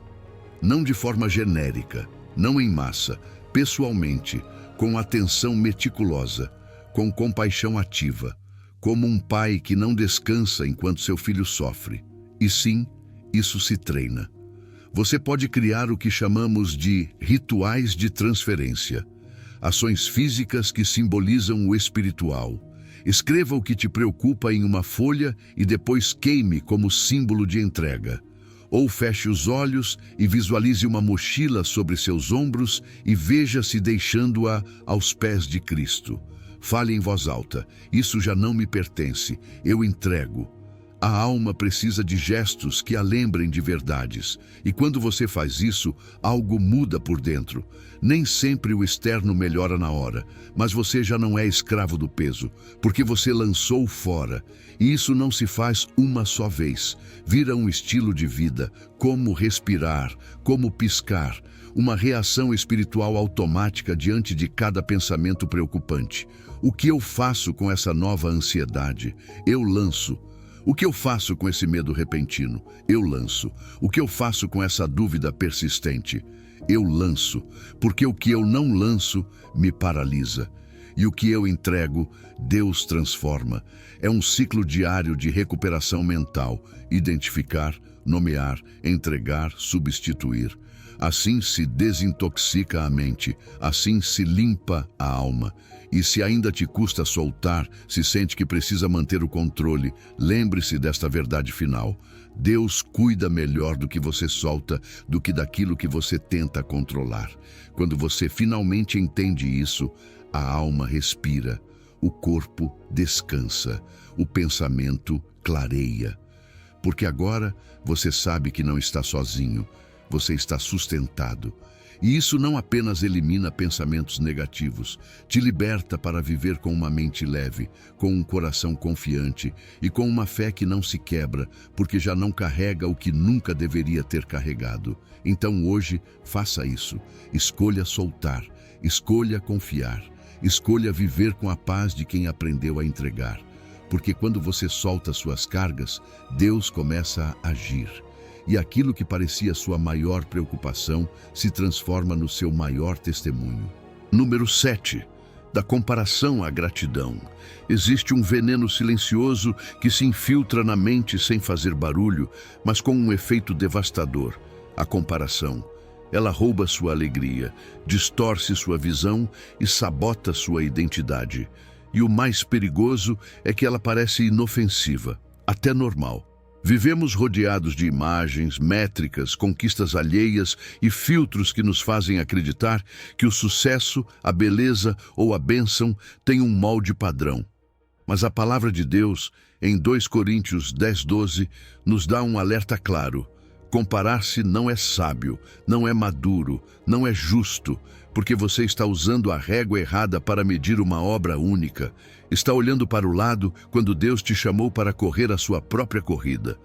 Não de forma genérica, não em massa, pessoalmente, com atenção meticulosa, com compaixão ativa, como um pai que não descansa enquanto seu filho sofre. E sim, isso se treina. Você pode criar o que chamamos de rituais de transferência, ações físicas que simbolizam o espiritual. Escreva o que te preocupa em uma folha e depois queime como símbolo de entrega. Ou feche os olhos e visualize uma mochila sobre seus ombros e veja-se deixando-a aos pés de Cristo. Fale em voz alta, isso já não me pertence, eu entrego. A alma precisa de gestos que a lembrem de verdades. E quando você faz isso, algo muda por dentro. Nem sempre o externo melhora na hora, mas você já não é escravo do peso, porque você lançou fora. E isso não se faz uma só vez. Vira um estilo de vida, como respirar, como piscar, uma reação espiritual automática diante de cada pensamento preocupante. O que eu faço com essa nova ansiedade? Eu lanço. O que eu faço com esse medo repentino? Eu lanço. O que eu faço com essa dúvida persistente? Eu lanço, porque o que eu não lanço me paralisa. E o que eu entrego, Deus transforma. É um ciclo diário de recuperação mental. Identificar, nomear, entregar, substituir. Assim se desintoxica a mente, assim se limpa a alma. E se ainda te custa soltar, se sente que precisa manter o controle, lembre-se desta verdade final. Deus cuida melhor do que você solta, do que daquilo que você tenta controlar. Quando você finalmente entende isso, a alma respira, o corpo descansa, o pensamento clareia. Porque agora você sabe que não está sozinho, você está sustentado. E isso não apenas elimina pensamentos negativos, te liberta para viver com uma mente leve, com um coração confiante e com uma fé que não se quebra, porque já não carrega o que nunca deveria ter carregado. Então hoje, faça isso. Escolha soltar, escolha confiar, escolha viver com a paz de quem aprendeu a entregar. Porque quando você solta suas cargas, Deus começa a agir. E aquilo que parecia sua maior preocupação se transforma no seu maior testemunho. Número 7. Da comparação à gratidão. Existe um veneno silencioso que se infiltra na mente sem fazer barulho, mas com um efeito devastador. A comparação. Ela rouba sua alegria, distorce sua visão e sabota sua identidade. E o mais perigoso é que ela parece inofensiva, até normal. Vivemos rodeados de imagens, métricas, conquistas alheias e filtros que nos fazem acreditar que o sucesso, a beleza ou a bênção têm um molde padrão. Mas a palavra de Deus, em 2 Coríntios 10:12, nos dá um alerta claro. Comparar-se não é sábio, não é maduro, não é justo, porque você está usando a régua errada para medir uma obra única. Está olhando para o lado quando Deus te chamou para correr a sua própria corrida.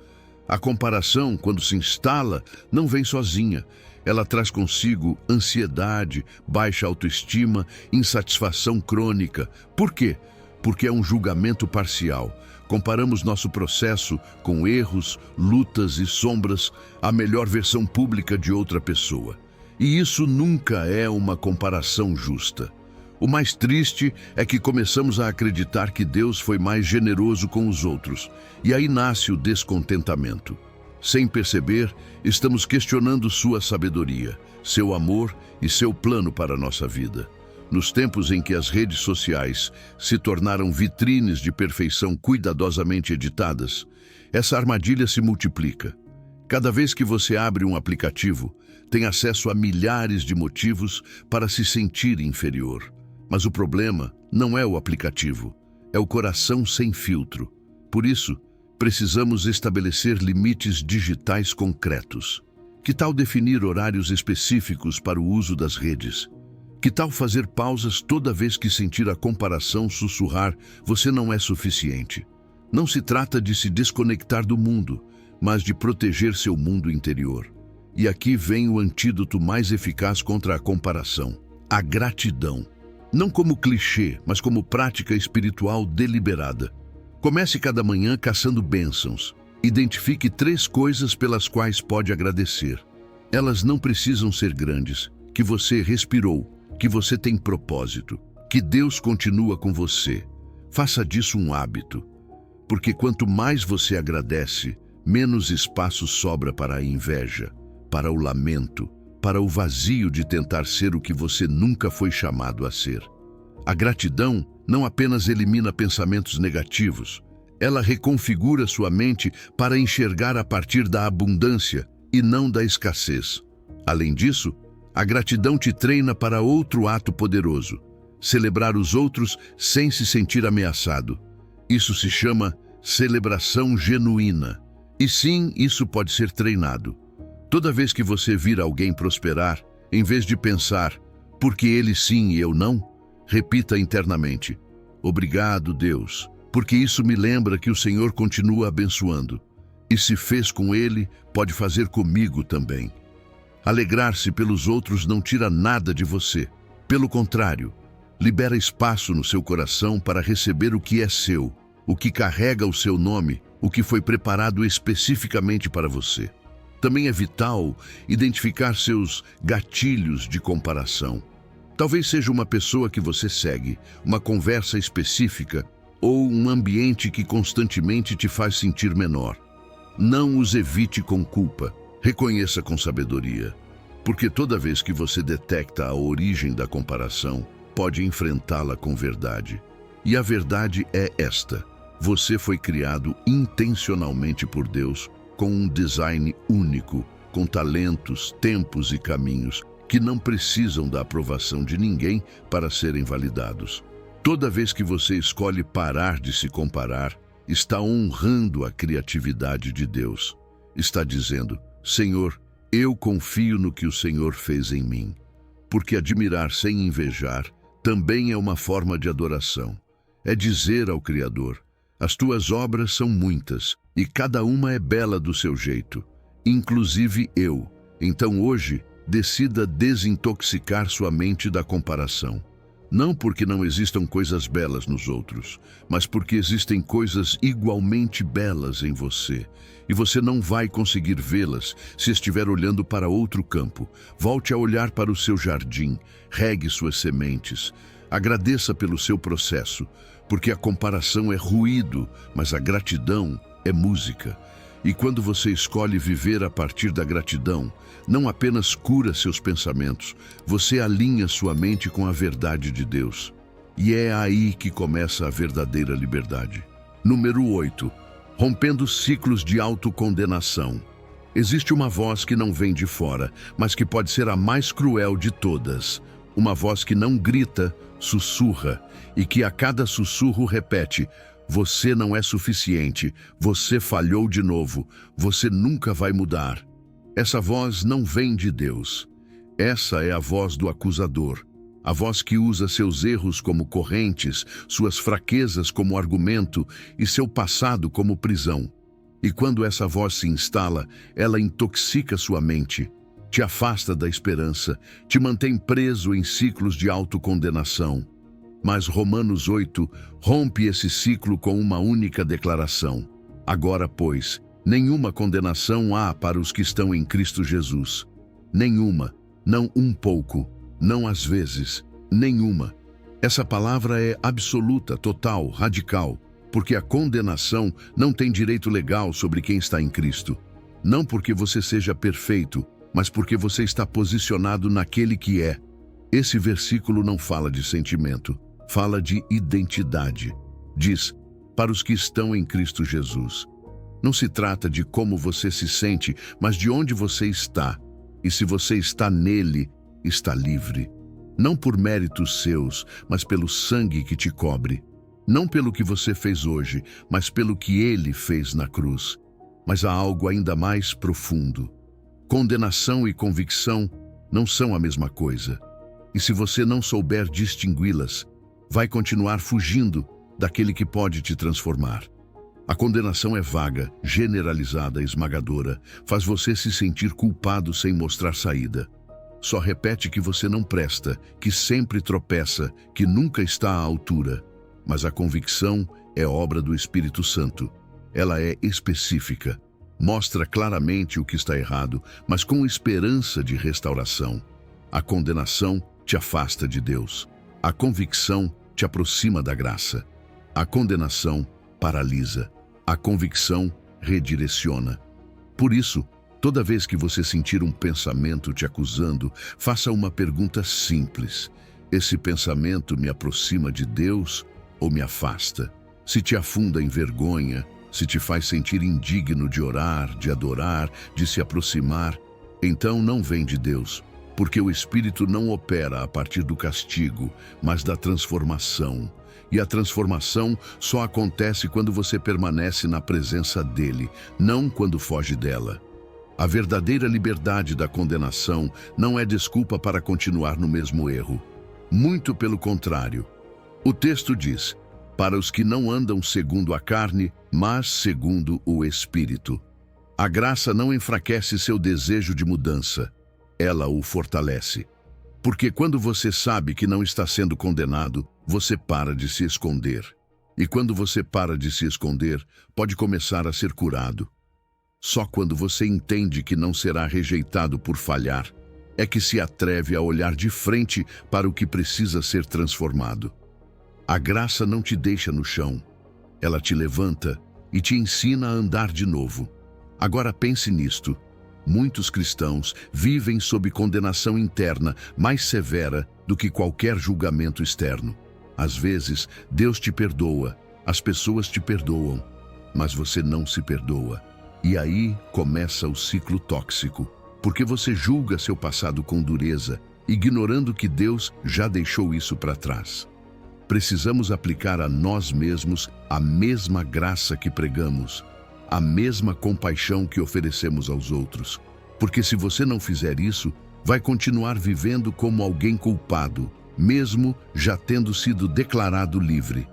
A comparação, quando se instala, não vem sozinha. Ela traz consigo ansiedade, baixa autoestima, insatisfação crônica. Por quê? Porque é um julgamento parcial. Comparamos nosso processo com erros, lutas e sombras à melhor versão pública de outra pessoa. E isso nunca é uma comparação justa. O mais triste é que começamos a acreditar que Deus foi mais generoso com os outros, e aí nasce o descontentamento. Sem perceber, estamos questionando sua sabedoria, seu amor e seu plano para a nossa vida. Nos tempos em que as redes sociais se tornaram vitrines de perfeição cuidadosamente editadas, essa armadilha se multiplica. Cada vez que você abre um aplicativo, tem acesso a milhares de motivos para se sentir inferior. Mas o problema não é o aplicativo, é o coração sem filtro. Por isso, precisamos estabelecer limites digitais concretos. Que tal definir horários específicos para o uso das redes? Que tal fazer pausas toda vez que sentir a comparação sussurrar, você não é suficiente? Não se trata de se desconectar do mundo, mas de proteger seu mundo interior. E aqui vem o antídoto mais eficaz contra a comparação: a gratidão. Não como clichê, mas como prática espiritual deliberada. Comece cada manhã caçando bênçãos. Identifique 3 coisas pelas quais pode agradecer. Elas não precisam ser grandes. Que você respirou, que você tem propósito, que Deus continua com você. Faça disso um hábito. Porque quanto mais você agradece, menos espaço sobra para a inveja, para o lamento, para o vazio de tentar ser o que você nunca foi chamado a ser. A gratidão não apenas elimina pensamentos negativos, ela reconfigura sua mente para enxergar a partir da abundância e não da escassez. Além disso, a gratidão te treina para outro ato poderoso: celebrar os outros sem se sentir ameaçado. Isso se chama celebração genuína. E sim, isso pode ser treinado. Toda vez que você vir alguém prosperar, em vez de pensar, porque ele sim e eu não, repita internamente: obrigado, Deus, porque isso me lembra que o Senhor continua abençoando. E se fez com ele, pode fazer comigo também. Alegrar-se pelos outros não tira nada de você. Pelo contrário, libera espaço no seu coração para receber o que é seu, o que carrega o seu nome o que foi preparado especificamente para você. Também é vital identificar seus gatilhos de comparação. Talvez seja uma pessoa que você segue, uma conversa específica ou um ambiente que constantemente te faz sentir menor. Não os evite com culpa, reconheça com sabedoria, porque toda vez que você detecta a origem da comparação, pode enfrentá-la com verdade. E a verdade é esta: você foi criado intencionalmente por Deus com um design único, com talentos, tempos e caminhos que não precisam da aprovação de ninguém para serem validados. Toda vez que você escolhe parar de se comparar, está honrando a criatividade de Deus. Está dizendo: Senhor, eu confio no que o Senhor fez em mim. Porque admirar sem invejar também é uma forma de adoração. É dizer ao Criador: as tuas obras são muitas, e cada uma é bela do seu jeito, inclusive eu. Então hoje, decida desintoxicar sua mente da comparação. Não porque não existam coisas belas nos outros, mas porque existem coisas igualmente belas em você. E você não vai conseguir vê-las se estiver olhando para outro campo. Volte a olhar para o seu jardim, regue suas sementes. Agradeça pelo seu processo, porque a comparação é ruído, mas a gratidão é música. E quando você escolhe viver a partir da gratidão, não apenas cura seus pensamentos, você alinha sua mente com a verdade de Deus. E é aí que começa a verdadeira liberdade. Número 8. Rompendo ciclos de autocondenação. Existe uma voz que não vem de fora, mas que pode ser a mais cruel de todas. Uma voz que não grita, sussurra, e que a cada sussurro repete: você não é suficiente, você falhou de novo, você nunca vai mudar. Essa voz não vem de Deus. Essa é a voz do acusador. A voz que usa seus erros como correntes, suas fraquezas como argumento e seu passado como prisão. E quando essa voz se instala, ela intoxica sua mente, te afasta da esperança, te mantém preso em ciclos de autocondenação. Mas Romanos 8 rompe esse ciclo com uma única declaração: agora, pois, nenhuma condenação há para os que estão em Cristo Jesus. Nenhuma, não um pouco, não às vezes, nenhuma. Essa palavra é absoluta, total, radical, porque a condenação não tem direito legal sobre quem está em Cristo. Não porque você seja perfeito, mas porque você está posicionado naquele que é. Esse versículo não fala de sentimento, fala de identidade. Diz: para os que estão em Cristo Jesus. Não se trata de como você se sente, mas de onde você está. E se você está nele, está livre. Não por méritos seus, mas pelo sangue que te cobre. Não pelo que você fez hoje, mas pelo que ele fez na cruz. Mas há algo ainda mais profundo. Condenação e convicção não são a mesma coisa. E se você não souber distingui-las, vai continuar fugindo daquele que pode te transformar. A condenação é vaga, generalizada, esmagadora, faz você se sentir culpado sem mostrar saída. Só repete que você não presta, que sempre tropeça, que nunca está à altura. Mas a convicção é obra do Espírito Santo. Ela é específica, mostra claramente o que está errado, mas com esperança de restauração. A condenação te afasta de Deus. A convicção te aproxima da graça. A condenação paralisa. A convicção redireciona. Por isso, toda vez que você sentir um pensamento te acusando, faça uma pergunta simples: esse pensamento me aproxima de Deus ou me afasta? Se te afunda em vergonha, se te faz sentir indigno de orar, de adorar, de se aproximar, então não vem de Deus, porque o Espírito não opera a partir do castigo, mas da transformação. E a transformação só acontece quando você permanece na presença dele, não quando foge dela. A verdadeira liberdade da condenação não é desculpa para continuar no mesmo erro. Muito pelo contrário. O texto diz: para os que não andam segundo a carne, mas segundo o Espírito. A graça não enfraquece seu desejo de mudança, ela o fortalece. Porque quando você sabe que não está sendo condenado, você para de se esconder. E quando você para de se esconder, pode começar a ser curado. Só quando você entende que não será rejeitado por falhar, é que se atreve a olhar de frente para o que precisa ser transformado. A graça não te deixa no chão. Ela te levanta e te ensina a andar de novo. Agora pense nisto. Muitos cristãos vivem sob condenação interna mais severa do que qualquer julgamento externo. Às vezes, Deus te perdoa, as pessoas te perdoam, mas você não se perdoa. E aí começa o ciclo tóxico, porque você julga seu passado com dureza, ignorando que Deus já deixou isso para trás. Precisamos aplicar a nós mesmos a mesma graça que pregamos, a mesma compaixão que oferecemos aos outros. Porque se você não fizer isso, vai continuar vivendo como alguém culpado, mesmo já tendo sido declarado livre.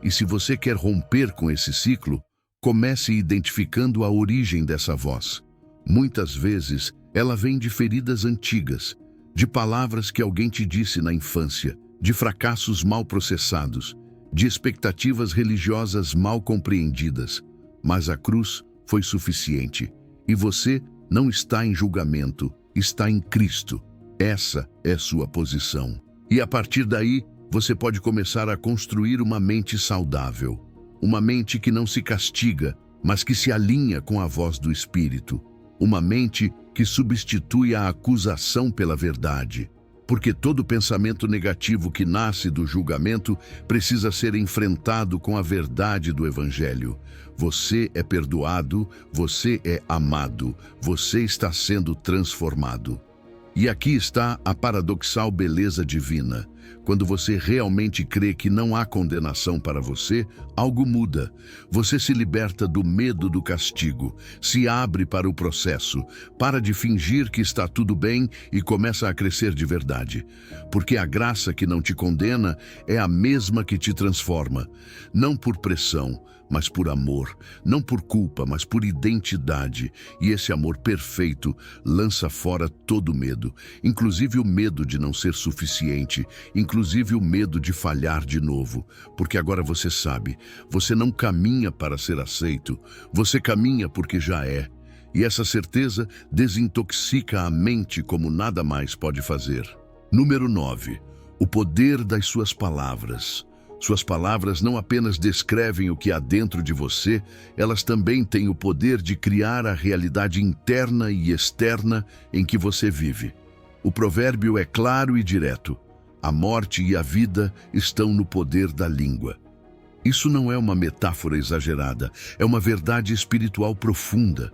E se você quer romper com esse ciclo, comece identificando a origem dessa voz. Muitas vezes, ela vem de feridas antigas, de palavras que alguém te disse na infância, de fracassos mal processados, de expectativas religiosas mal compreendidas. Mas a cruz foi suficiente, e você não está em julgamento, está em Cristo. Essa é sua posição. E a partir daí, você pode começar a construir uma mente saudável. Uma mente que não se castiga, mas que se alinha com a voz do Espírito. Uma mente que substitui a acusação pela verdade. Porque todo pensamento negativo que nasce do julgamento precisa ser enfrentado com a verdade do Evangelho. Você é perdoado, você é amado, você está sendo transformado. E aqui está a paradoxal beleza divina. Quando você realmente crê que não há condenação para você, algo muda. Você se liberta do medo do castigo, se abre para o processo, para de fingir que está tudo bem e começa a crescer de verdade. Porque a graça que não te condena é a mesma que te transforma, não por pressão, mas por amor, não por culpa, mas por identidade. E esse amor perfeito lança fora todo medo, inclusive o medo de não ser suficiente, inclusive o medo de falhar de novo, porque agora você sabe, você não caminha para ser aceito, você caminha porque já é. E essa certeza desintoxica a mente como nada mais pode fazer. Número 9. O poder das suas palavras. Suas palavras não apenas descrevem o que há dentro de você, elas também têm o poder de criar a realidade interna e externa em que você vive. O provérbio é claro e direto. A morte e a vida estão no poder da língua. Isso não é uma metáfora exagerada, é uma verdade espiritual profunda.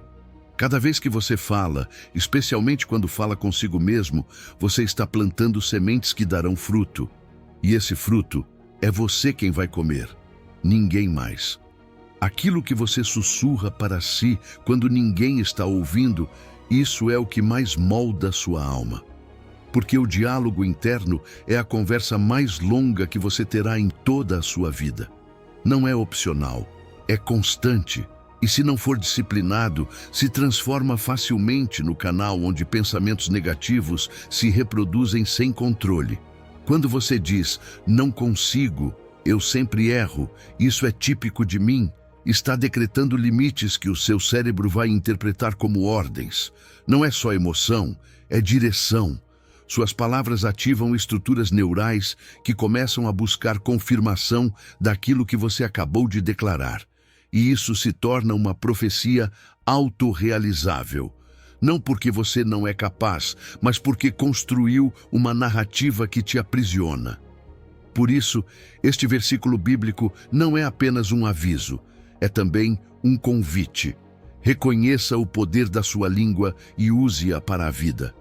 Cada vez que você fala, especialmente quando fala consigo mesmo, você está plantando sementes que darão fruto. E esse fruto é você quem vai comer, ninguém mais. Aquilo que você sussurra para si quando ninguém está ouvindo, isso é o que mais molda sua alma. Porque o diálogo interno é a conversa mais longa que você terá em toda a sua vida. Não é opcional, é constante. E se não for disciplinado, se transforma facilmente no canal onde pensamentos negativos se reproduzem sem controle. Quando você diz, não consigo, eu sempre erro, isso é típico de mim, está decretando limites que o seu cérebro vai interpretar como ordens. Não é só emoção, é direção. Suas palavras ativam estruturas neurais que começam a buscar confirmação daquilo que você acabou de declarar. E isso se torna uma profecia autorrealizável. Não porque você não é capaz, mas porque construiu uma narrativa que te aprisiona. Por isso, este versículo bíblico não é apenas um aviso, é também um convite. Reconheça o poder da sua língua e use-a para a vida.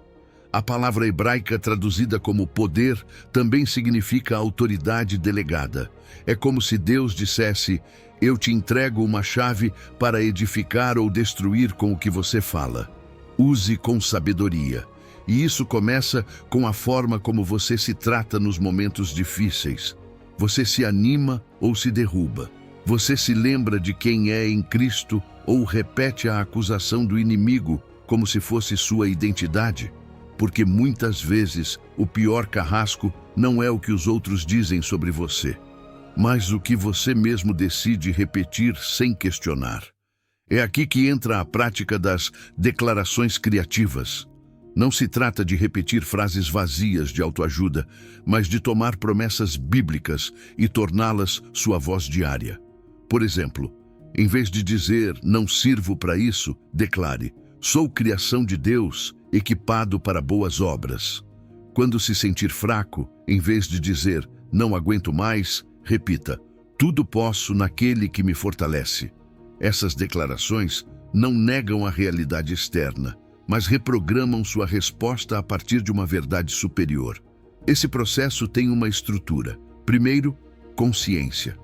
A palavra hebraica traduzida como poder também significa autoridade delegada. É como se Deus dissesse, eu te entrego uma chave para edificar ou destruir com o que você fala. Use com sabedoria. E isso começa com a forma como você se trata nos momentos difíceis. Você se anima ou se derruba. Você se lembra de quem é em Cristo ou repete a acusação do inimigo como se fosse sua identidade? Porque muitas vezes o pior carrasco não é o que os outros dizem sobre você. mas o que você mesmo decide repetir sem questionar. É aqui que entra a prática das declarações criativas. Não se trata de repetir frases vazias de autoajuda, mas de tomar promessas bíblicas e torná-las sua voz diária. Por exemplo, em vez de dizer "não sirvo para isso", declare "sou criação de Deus, equipado para boas obras". Quando se sentir fraco, em vez de dizer "não aguento mais", repita "tudo posso naquele que me fortalece". Essas declarações não negam a realidade externa, mas reprogramam sua resposta a partir de uma verdade superior. Esse processo tem uma estrutura. Primeiro, consciência.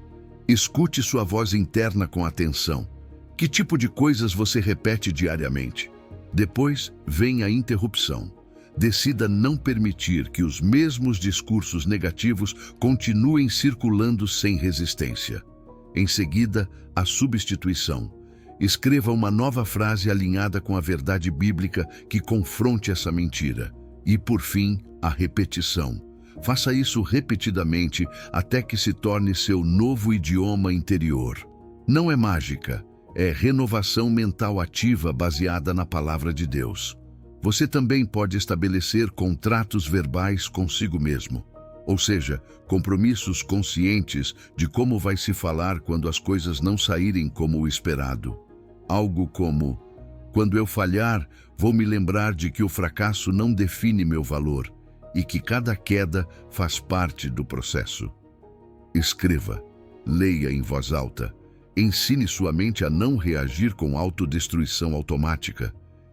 Escute sua voz interna com atenção. Que tipo de coisas você repete diariamente? Depois, vem a interrupção. Decida não permitir que os mesmos discursos negativos continuem circulando sem resistência. Em seguida, a substituição. Escreva uma nova frase alinhada com a verdade bíblica que confronte essa mentira. E, por fim, a repetição. Faça isso repetidamente até que se torne seu novo idioma interior. Não é mágica, é renovação mental ativa baseada na palavra de Deus. Você também pode estabelecer contratos verbais consigo mesmo, ou seja, compromissos conscientes de como vai se falar quando as coisas não saírem como o esperado. Algo como: quando eu falhar, vou me lembrar de que o fracasso não define meu valor e que cada queda faz parte do processo. Escreva, leia em voz alta, ensine sua mente a não reagir com autodestruição automática.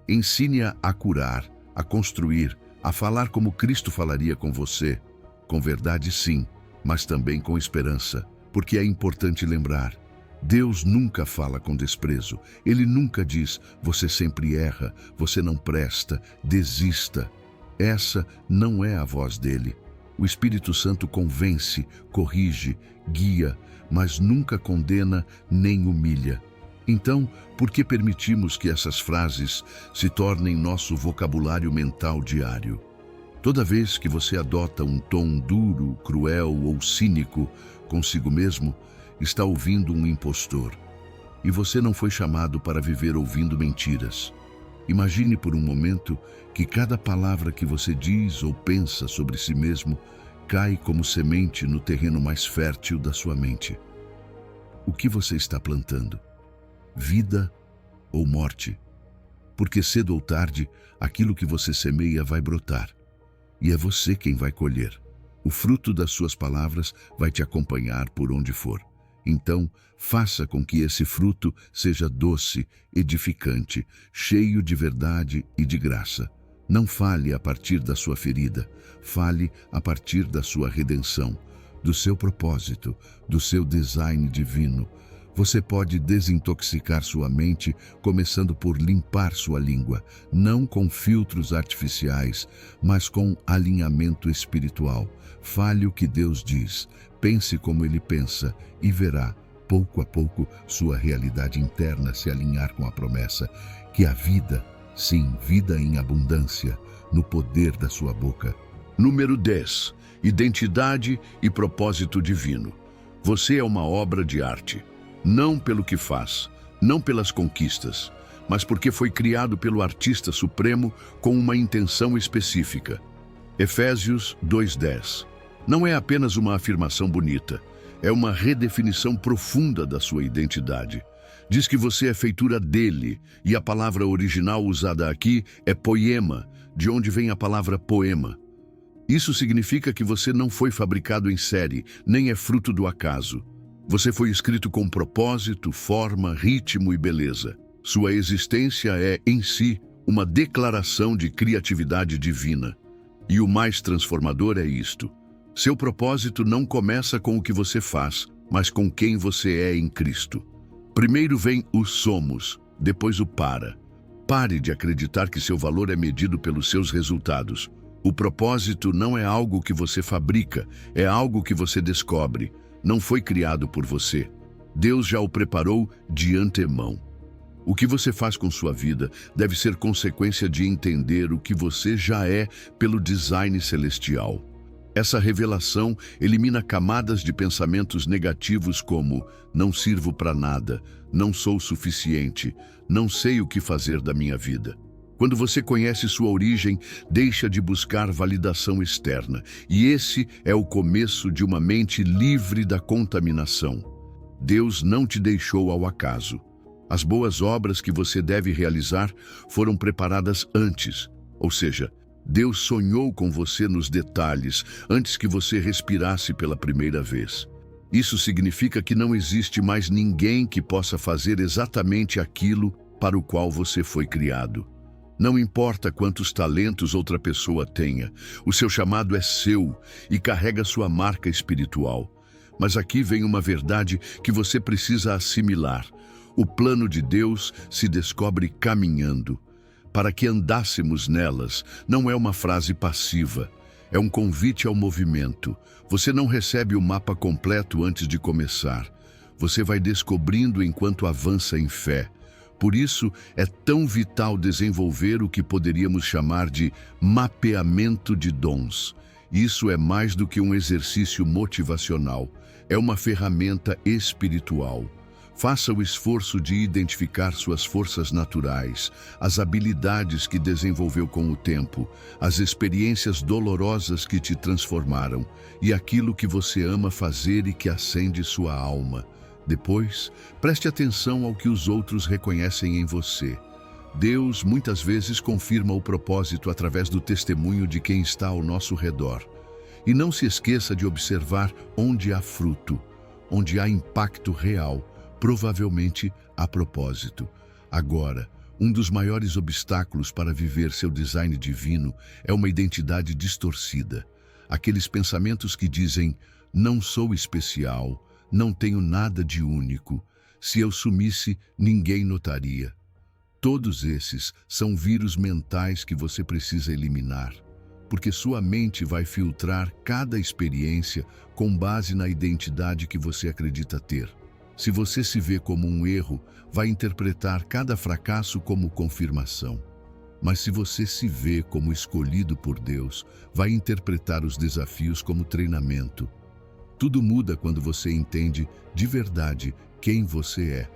Ensine-a a curar, a construir, a falar como Cristo falaria com você. Com verdade, sim, mas também com esperança, porque é importante lembrar: Deus nunca fala com desprezo. Ele nunca diz "você sempre erra, você não presta, desista". Essa não é a voz dele. O Espírito Santo convence, corrige, guia, mas nunca condena nem humilha. Então, por que permitimos que essas frases se tornem nosso vocabulário mental diário? Toda vez que você adota um tom duro, cruel ou cínico consigo mesmo, está ouvindo um impostor. E você não foi chamado para viver ouvindo mentiras. Imagine por um momento que cada palavra que você diz ou pensa sobre si mesmo cai como semente no terreno mais fértil da sua mente. O que você está plantando? Vida ou morte? Porque cedo ou tarde, aquilo que você semeia vai brotar. E é você quem vai colher. O fruto das suas palavras vai te acompanhar por onde for. Então, faça com que esse fruto seja doce, edificante, cheio de verdade e de graça. Não fale a partir da sua ferida, fale a partir da sua redenção, do seu propósito, do seu design divino. Você pode desintoxicar sua mente começando por limpar sua língua, não com filtros artificiais, mas com alinhamento espiritual. Fale o que Deus diz, pense como Ele pensa e verá, pouco a pouco, sua realidade interna se alinhar com a promessa que a vida, sim, vida em abundância, no poder da sua boca. Número 10. Identidade e propósito divino. Você é uma obra de arte. Não pelo que faz, não pelas conquistas, mas porque foi criado pelo artista supremo com uma intenção específica. Efésios 2:10. Não é apenas uma afirmação bonita, é uma redefinição profunda da sua identidade. Diz que você é feitura dele, e a palavra original usada aqui é poema, de onde vem a palavra poema. Isso significa que você não foi fabricado em série, nem é fruto do acaso. Você foi escrito com propósito, forma, ritmo e beleza. Sua existência é, em si, uma declaração de criatividade divina. E o mais transformador é isto: seu propósito não começa com o que você faz, mas com quem você é em Cristo. Primeiro vem o somos, depois o para. Pare de acreditar que seu valor é medido pelos seus resultados. O propósito não é algo que você fabrica, é algo que você descobre. Não foi criado por você. Deus já o preparou de antemão. O que você faz com sua vida deve ser consequência de entender o que você já é pelo design celestial. Essa revelação elimina camadas de pensamentos negativos como não sirvo para nada, não sou suficiente, não sei o que fazer da minha vida. Quando você conhece sua origem, deixa de buscar validação externa, e esse é o começo de uma mente livre da contaminação. Deus não te deixou ao acaso. As boas obras que você deve realizar foram preparadas antes, ou seja, Deus sonhou com você nos detalhes antes que você respirasse pela primeira vez. Isso significa que não existe mais ninguém que possa fazer exatamente aquilo para o qual você foi criado. Não importa quantos talentos outra pessoa tenha, o seu chamado é seu e carrega sua marca espiritual. Mas aqui vem uma verdade que você precisa assimilar. O plano de Deus se descobre caminhando. Para que andássemos nelas, não é uma frase passiva, é um convite ao movimento. Você não recebe o mapa completo antes de começar. Você vai descobrindo enquanto avança em fé. Por isso, é tão vital desenvolver o que poderíamos chamar de mapeamento de dons. Isso é mais do que um exercício motivacional, é uma ferramenta espiritual. Faça o esforço de identificar suas forças naturais, as habilidades que desenvolveu com o tempo, as experiências dolorosas que te transformaram e aquilo que você ama fazer e que acende sua alma. Depois, preste atenção ao que os outros reconhecem em você. Deus muitas vezes confirma o propósito através do testemunho de quem está ao nosso redor. E não se esqueça de observar onde há fruto, onde há impacto real. Provavelmente a propósito. Agora, um dos maiores obstáculos para viver seu design divino é uma identidade distorcida. Aqueles pensamentos que dizem, não sou especial, não tenho nada de único, se eu sumisse, ninguém notaria. Todos esses são vírus mentais que você precisa eliminar, porque sua mente vai filtrar cada experiência com base na identidade que você acredita ter. Se você se vê como um erro, vai interpretar cada fracasso como confirmação. Mas se você se vê como escolhido por Deus, vai interpretar os desafios como treinamento. Tudo muda quando você entende de verdade quem você é.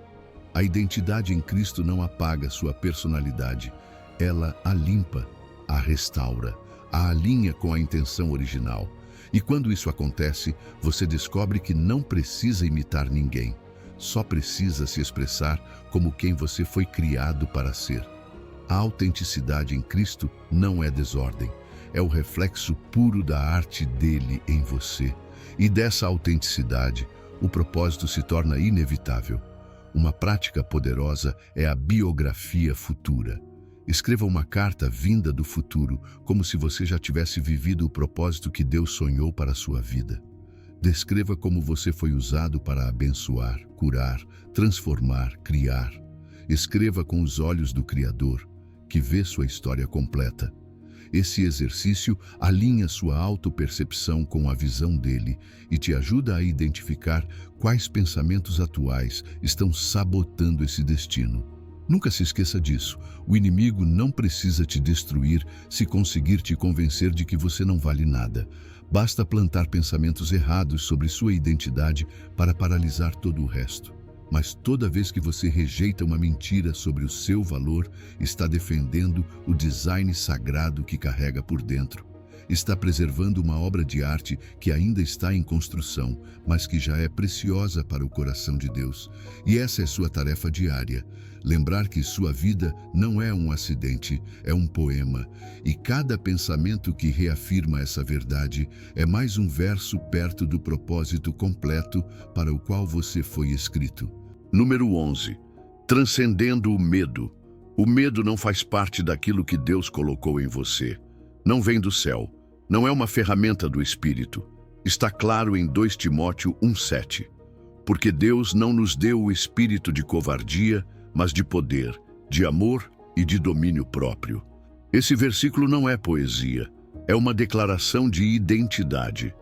A identidade em Cristo não apaga sua personalidade, ela a limpa, a restaura, a alinha com a intenção original. E quando isso acontece, você descobre que não precisa imitar ninguém. Só precisa se expressar como quem você foi criado para ser. A autenticidade em Cristo não é desordem, é o reflexo puro da arte dele em você. E dessa autenticidade, o propósito se torna inevitável. Uma prática poderosa é a biografia futura. Escreva uma carta vinda do futuro, como se você já tivesse vivido o propósito que Deus sonhou para a sua vida. Descreva como você foi usado para abençoar, curar, transformar, criar. Escreva com os olhos do Criador, que vê sua história completa. Esse exercício alinha sua autopercepção com a visão dele e te ajuda a identificar quais pensamentos atuais estão sabotando esse destino. Nunca se esqueça disso. O inimigo não precisa te destruir se conseguir te convencer de que você não vale nada. Basta plantar pensamentos errados sobre sua identidade para paralisar todo o resto. Mas toda vez que você rejeita uma mentira sobre o seu valor, está defendendo o design sagrado que carrega por dentro. Está preservando uma obra de arte que ainda está em construção, mas que já é preciosa para o coração de Deus. E essa é sua tarefa diária. Lembrar que sua vida não é um acidente, é um poema. E cada pensamento que reafirma essa verdade é mais um verso perto do propósito completo para o qual você foi escrito. Número 11. Transcendendo o medo. O medo não faz parte daquilo que Deus colocou em você. Não vem do céu. Não é uma ferramenta do Espírito. Está claro em 2 Timóteo 1,7. Porque Deus não nos deu o espírito de covardia, mas de poder, de amor e de domínio próprio. Esse versículo não é poesia, é uma declaração de identidade.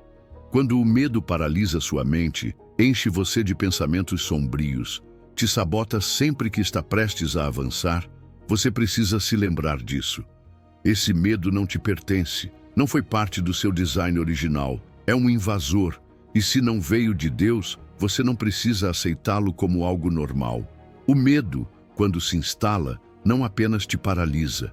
Quando o medo paralisa sua mente, enche você de pensamentos sombrios, te sabota sempre que está prestes a avançar, você precisa se lembrar disso. Esse medo não te pertence, Não foi parte do seu design original. É um invasor. E se não veio de Deus, você não precisa aceitá-lo como algo normal. O medo, quando se instala, não apenas te paralisa.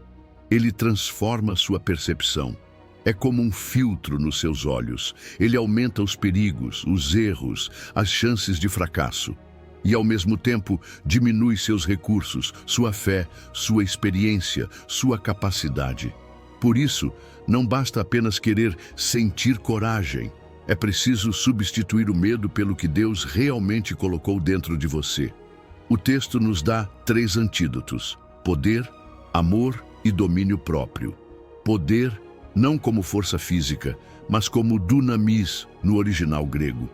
Ele transforma sua percepção. É como um filtro nos seus olhos. Ele aumenta os perigos, os erros, as chances de fracasso. E, ao mesmo tempo, diminui seus recursos, sua fé, sua experiência, sua capacidade. Por isso, não basta apenas querer sentir coragem. É preciso substituir o medo pelo que Deus realmente colocou dentro de você. O texto nos dá 3 antídotos: poder, amor e domínio próprio. Poder, não como força física, mas como dunamis, no original grego.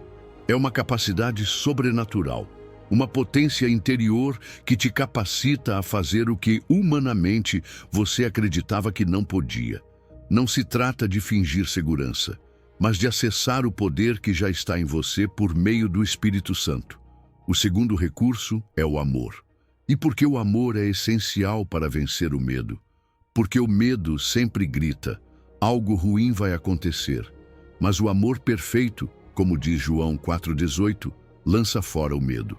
É uma capacidade sobrenatural, uma potência interior que te capacita a fazer o que humanamente você acreditava que não podia. Não se trata de fingir segurança, mas de acessar o poder que já está em você por meio do Espírito Santo. O segundo recurso é o amor. E por que o amor é essencial para vencer o medo? Porque o medo sempre grita: algo ruim vai acontecer. Mas o amor perfeito, como diz João 4,18, lança fora o medo.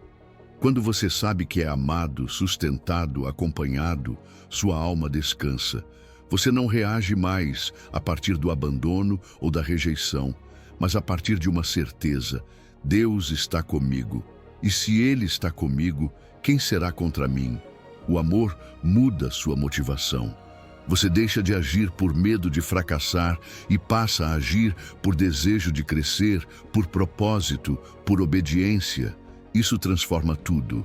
Quando você sabe que é amado, sustentado, acompanhado, sua alma descansa. Você não reage mais a partir do abandono ou da rejeição, mas a partir de uma certeza: Deus está comigo. E se Ele está comigo, quem será contra mim? O amor muda sua motivação. Você deixa de agir por medo de fracassar e passa a agir por desejo de crescer, por propósito, por obediência. Isso transforma tudo.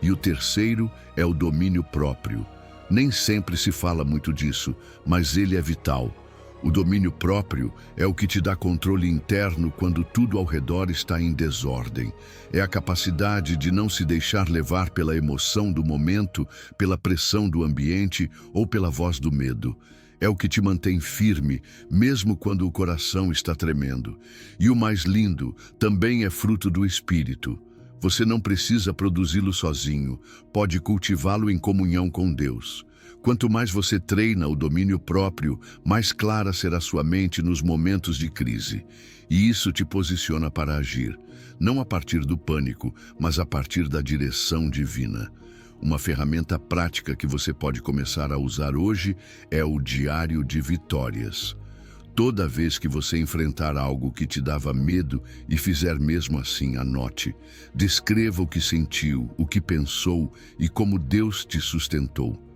E o terceiro é o domínio próprio. Nem sempre se fala muito disso, mas ele é vital. O domínio próprio é o que te dá controle interno quando tudo ao redor está em desordem. É a capacidade de não se deixar levar pela emoção do momento, pela pressão do ambiente ou pela voz do medo. É o que te mantém firme, mesmo quando o coração está tremendo. E o mais lindo, também é fruto do Espírito. Você não precisa produzi-lo sozinho, pode cultivá-lo em comunhão com Deus. Quanto mais você treina o domínio próprio, mais clara será sua mente nos momentos de crise. E isso te posiciona para agir, não a partir do pânico, mas a partir da direção divina. Uma ferramenta prática que você pode começar a usar hoje é o Diário de Vitórias. Toda vez que você enfrentar algo que te dava medo e fizer mesmo assim, anote. Descreva o que sentiu, o que pensou e como Deus te sustentou.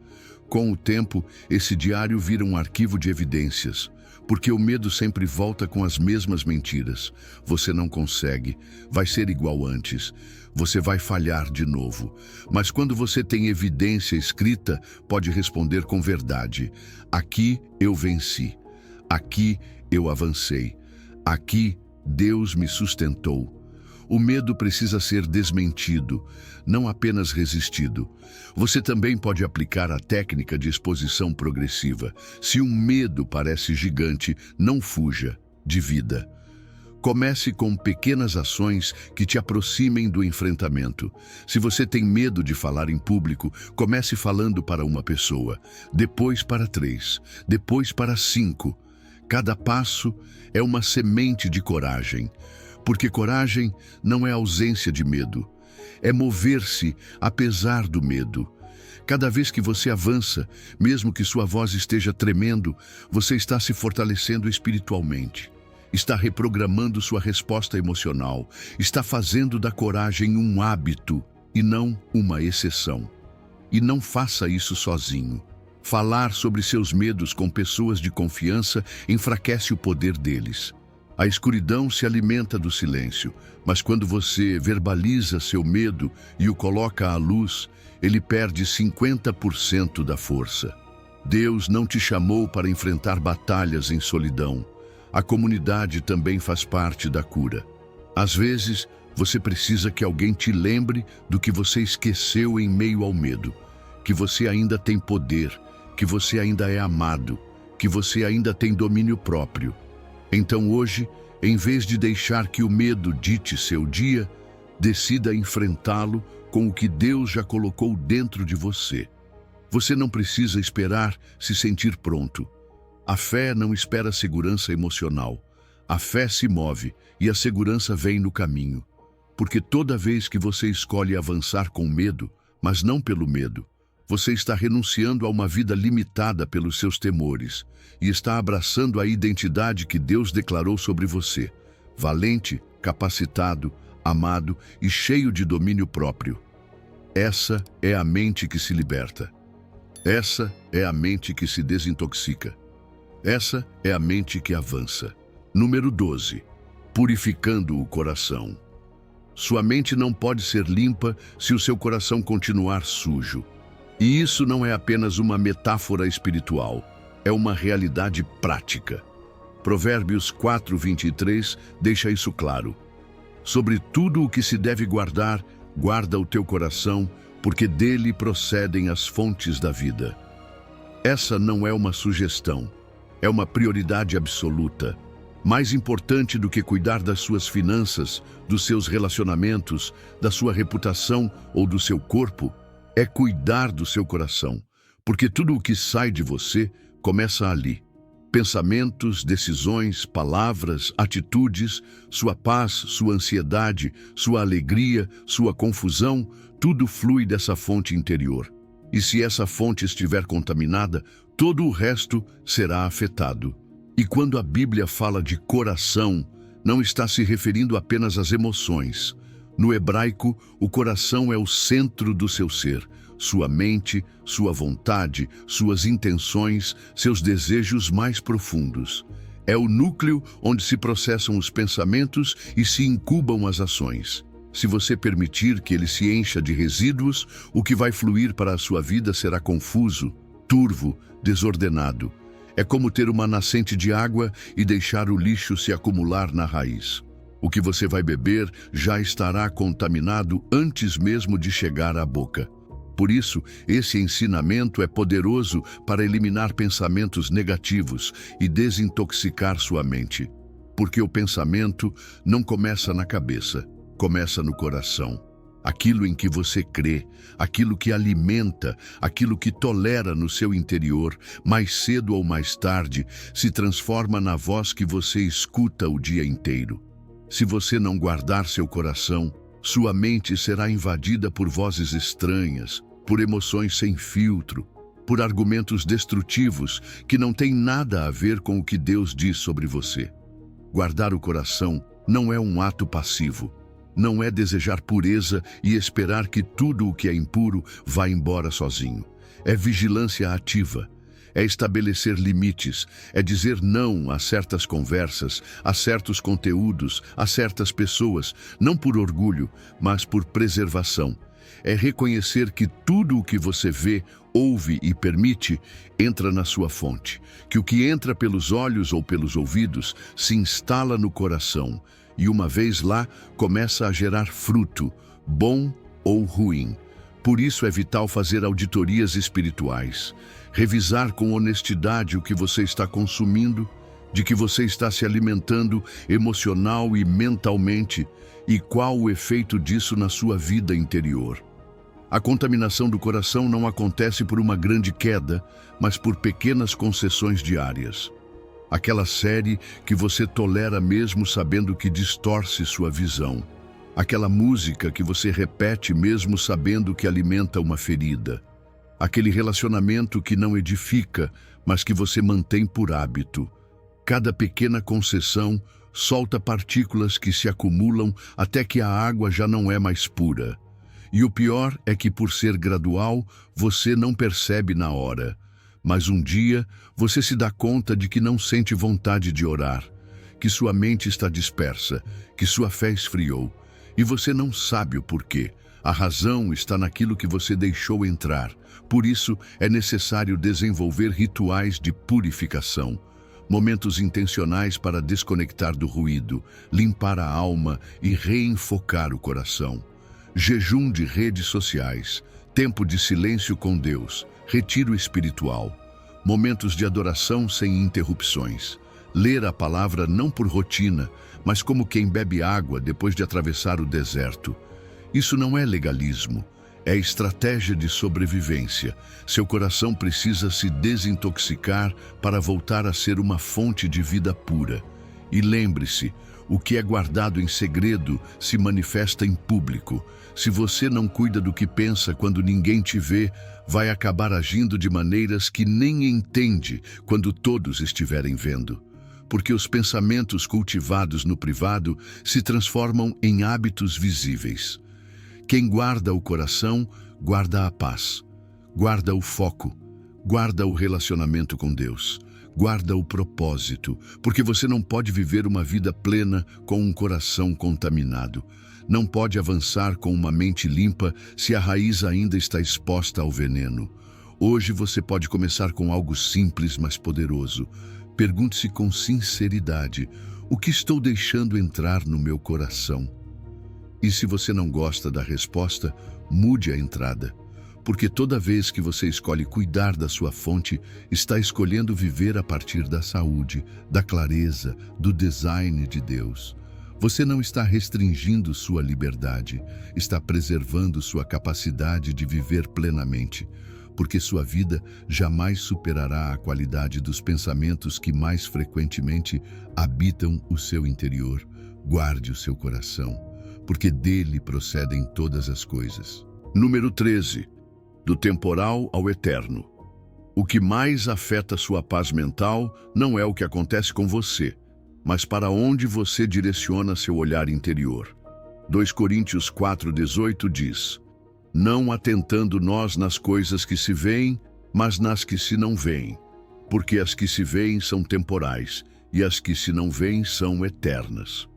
Com o tempo, esse diário vira um arquivo de evidências, porque o medo sempre volta com as mesmas mentiras. Você não consegue, vai ser igual antes, você vai falhar de novo. Mas quando você tem evidência escrita, pode responder com verdade: aqui eu venci, aqui eu avancei, aqui Deus me sustentou. O medo precisa ser desmentido, não apenas resistido. Você também pode aplicar a técnica de exposição progressiva. Se um medo parece gigante, não fuja, divida. Comece com pequenas ações que te aproximem do enfrentamento. Se você tem medo de falar em público, comece falando para uma pessoa, depois para 3, depois para 5. Cada passo é uma semente de coragem. Porque coragem não é ausência de medo, é mover-se apesar do medo. Cada vez que você avança, mesmo que sua voz esteja tremendo, você está se fortalecendo espiritualmente. Está reprogramando sua resposta emocional, está fazendo da coragem um hábito e não uma exceção. E não faça isso sozinho. Falar sobre seus medos com pessoas de confiança enfraquece o poder deles. A escuridão se alimenta do silêncio, mas quando você verbaliza seu medo e o coloca à luz, ele perde 50% da força. Deus não te chamou para enfrentar batalhas em solidão. A comunidade também faz parte da cura. Às vezes, você precisa que alguém te lembre do que você esqueceu em meio ao medo, que você ainda tem poder, que você ainda é amado, que você ainda tem domínio próprio. Então hoje, em vez de deixar que o medo dite seu dia, decida enfrentá-lo com o que Deus já colocou dentro de você. Você não precisa esperar se sentir pronto. A fé não espera segurança emocional. A fé se move e a segurança vem no caminho. Porque toda vez que você escolhe avançar com medo, mas não pelo medo, você está renunciando a uma vida limitada pelos seus temores e está abraçando a identidade que Deus declarou sobre você: valente, capacitado, amado e cheio de domínio próprio. Essa é a mente que se liberta. Essa é a mente que se desintoxica. Essa é a mente que avança. Número 12. Purificando o coração. Sua mente não pode ser limpa se o seu coração continuar sujo. E isso não é apenas uma metáfora espiritual, é uma realidade prática. Provérbios 4:23 deixa isso claro. Sobre tudo o que se deve guardar, guarda o teu coração, porque dele procedem as fontes da vida. Essa não é uma sugestão, é uma prioridade absoluta. Mais importante do que cuidar das suas finanças, dos seus relacionamentos, da sua reputação ou do seu corpo, é cuidar do seu coração, porque tudo o que sai de você começa ali. Pensamentos, decisões, palavras, atitudes, sua paz, sua ansiedade, sua alegria, sua confusão, tudo flui dessa fonte interior. E se essa fonte estiver contaminada, todo o resto será afetado. E quando a Bíblia fala de coração, não está se referindo apenas às emoções. No hebraico, o coração é o centro do seu ser, sua mente, sua vontade, suas intenções, seus desejos mais profundos. É o núcleo onde se processam os pensamentos e se incubam as ações. Se você permitir que ele se encha de resíduos, o que vai fluir para a sua vida será confuso, turvo, desordenado. É como ter uma nascente de água e deixar o lixo se acumular na raiz. O que você vai beber já estará contaminado antes mesmo de chegar à boca. Por isso, esse ensinamento é poderoso para eliminar pensamentos negativos e desintoxicar sua mente. Porque o pensamento não começa na cabeça, começa no coração. Aquilo em que você crê, aquilo que alimenta, aquilo que tolera no seu interior, mais cedo ou mais tarde, se transforma na voz que você escuta o dia inteiro. Se você não guardar seu coração, sua mente será invadida por vozes estranhas, por emoções sem filtro, por argumentos destrutivos que não têm nada a ver com o que Deus diz sobre você. Guardar o coração não é um ato passivo. Não é desejar pureza e esperar que tudo o que é impuro vá embora sozinho. É vigilância ativa. É estabelecer limites. É dizer não a certas conversas, a certos conteúdos, a certas pessoas, não por orgulho, mas por preservação. É reconhecer que tudo o que você vê, ouve e permite entra na sua fonte. Que o que entra pelos olhos ou pelos ouvidos se instala no coração. E uma vez lá, começa a gerar fruto, bom ou ruim. Por isso é vital fazer auditorias espirituais, revisar com honestidade o que você está consumindo, de que você está se alimentando emocional e mentalmente, e qual o efeito disso na sua vida interior. A contaminação do coração não acontece por uma grande queda, mas por pequenas concessões diárias. Aquela série que você tolera mesmo sabendo que distorce sua visão. Aquela música que você repete mesmo sabendo que alimenta uma ferida. Aquele relacionamento que não edifica, mas que você mantém por hábito. Cada pequena concessão solta partículas que se acumulam até que a água já não é mais pura. E o pior é que, por ser gradual, você não percebe na hora. Mas um dia, você se dá conta de que não sente vontade de orar, que sua mente está dispersa, que sua fé esfriou, e você não sabe o porquê. A razão está naquilo que você deixou entrar. Por isso, é necessário desenvolver rituais de purificação, momentos intencionais para desconectar do ruído, limpar a alma e reenfocar o coração. Jejum de redes sociais, tempo de silêncio com Deus, retiro espiritual, momentos de adoração sem interrupções. Ler a palavra não por rotina, mas como quem bebe água depois de atravessar o deserto. Isso não é legalismo, É estratégia de sobrevivência. Seu coração precisa se desintoxicar para voltar a ser uma fonte de vida pura. E lembre-se, o que é guardado em segredo se manifesta em público. Se você não cuida do que pensa quando ninguém te vê, vai acabar agindo de maneiras que nem entende quando todos estiverem vendo. Porque os pensamentos cultivados no privado se transformam em hábitos visíveis. Quem guarda o coração, guarda a paz, guarda o foco, guarda o relacionamento com Deus, guarda o propósito, porque você não pode viver uma vida plena com um coração contaminado. Não pode avançar com uma mente limpa se a raiz ainda está exposta ao veneno. Hoje você pode começar com algo simples, mas poderoso. Pergunte-se com sinceridade: o que estou deixando entrar no meu coração? E se você não gosta da resposta, mude a entrada. Porque toda vez que você escolhe cuidar da sua fonte, está escolhendo viver a partir da saúde, da clareza, do design de Deus. Você não está restringindo sua liberdade, está preservando sua capacidade de viver plenamente. Porque sua vida jamais superará a qualidade dos pensamentos que mais frequentemente habitam o seu interior. Guarde o seu coração, porque dele procedem todas as coisas. Número 13. Do temporal ao eterno. O que mais afeta sua paz mental não é o que acontece com você, mas para onde você direciona seu olhar interior. 2 Coríntios 4,18 diz: não atentando nós nas coisas que se veem, mas nas que se não veem, porque as que se veem são temporais, e as que se não veem são eternas.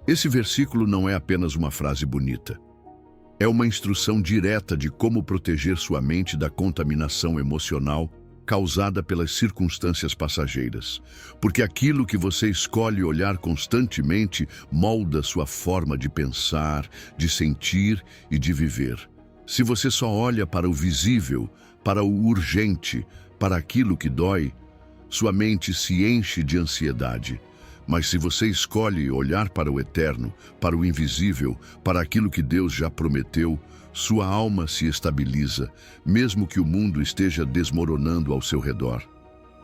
Esse versículo não é apenas uma frase bonita. É uma instrução direta de como proteger sua mente da contaminação emocional causada pelas circunstâncias passageiras. Porque aquilo que você escolhe olhar constantemente molda sua forma de pensar, de sentir e de viver. Se você só olha para o visível, para o urgente, para aquilo que dói, sua mente se enche de ansiedade. Mas se você escolhe olhar para o eterno, para o invisível, para aquilo que Deus já prometeu, sua alma se estabiliza, mesmo que o mundo esteja desmoronando ao seu redor.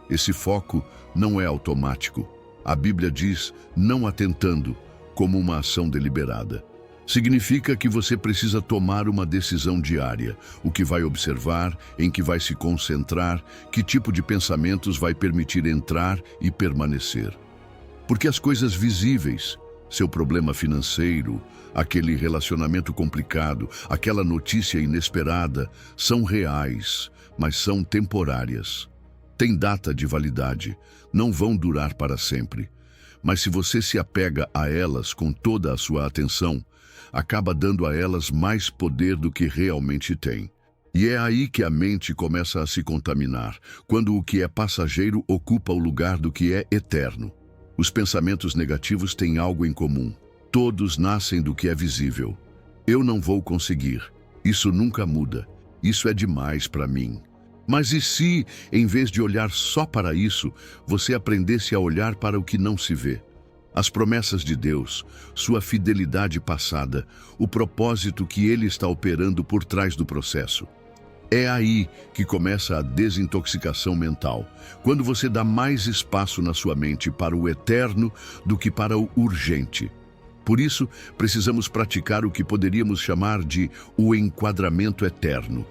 Esse foco não é automático. A Bíblia diz não atentando, como uma ação deliberada. Significa que você precisa tomar uma decisão diária, o que vai observar, em que vai se concentrar, que tipo de pensamentos vai permitir entrar e permanecer. Porque as coisas visíveis, seu problema financeiro, aquele relacionamento complicado, aquela notícia inesperada, são reais, mas são temporárias. Têm data de validade, não vão durar para sempre. Mas se você se apega a elas com toda a sua atenção, acaba dando a elas mais poder do que realmente tem. E é aí que a mente começa a se contaminar, quando o que é passageiro ocupa o lugar do que é eterno. Os pensamentos negativos têm algo em comum. Todos nascem do que é visível. Eu não vou conseguir. Isso nunca muda. Isso é demais para mim. Mas e se, em vez de olhar só para isso, você aprendesse a olhar para o que não se vê? As promessas de Deus, sua fidelidade passada, o propósito que Ele está operando por trás do processo. É aí que começa a desintoxicação mental, quando você dá mais espaço na sua mente para o eterno do que para o urgente. Por isso, precisamos praticar o que poderíamos chamar de o enquadramento eterno.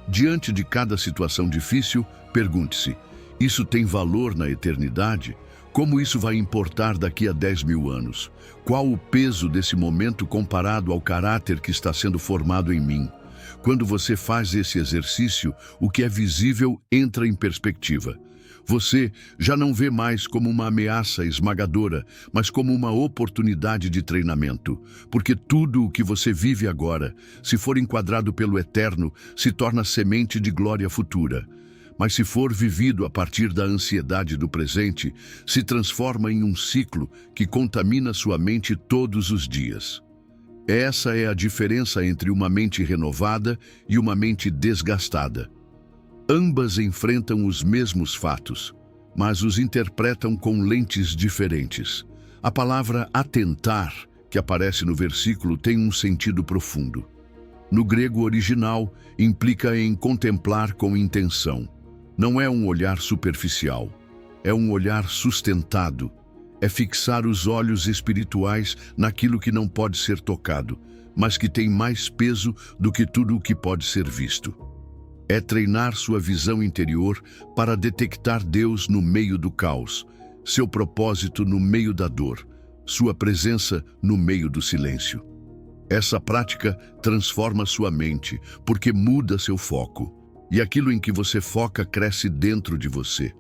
Diante de cada situação difícil, pergunte-se: isso tem valor na eternidade? Como isso vai importar daqui a 10.000 anos? Qual o peso desse momento comparado ao caráter que está sendo formado em mim? Quando você faz esse exercício, o que é visível entra em perspectiva. Você já não vê mais como uma ameaça esmagadora, mas como uma oportunidade de treinamento. Porque tudo o que você vive agora, se for enquadrado pelo eterno, se torna semente de glória futura. Mas se for vivido a partir da ansiedade do presente, se transforma em um ciclo que contamina sua mente todos os dias. Essa é a diferença entre uma mente renovada e uma mente desgastada. Ambas enfrentam os mesmos fatos, mas os interpretam com lentes diferentes. A palavra atentar, que aparece no versículo, tem um sentido profundo. No grego original, implica em contemplar com intenção. Não é um olhar superficial, é um olhar sustentado. É fixar os olhos espirituais naquilo que não pode ser tocado, mas que tem mais peso do que tudo o que pode ser visto. É treinar sua visão interior para detectar Deus no meio do caos, seu propósito no meio da dor, sua presença no meio do silêncio. Essa prática transforma sua mente, porque muda seu foco. E aquilo em que você foca cresce dentro de você.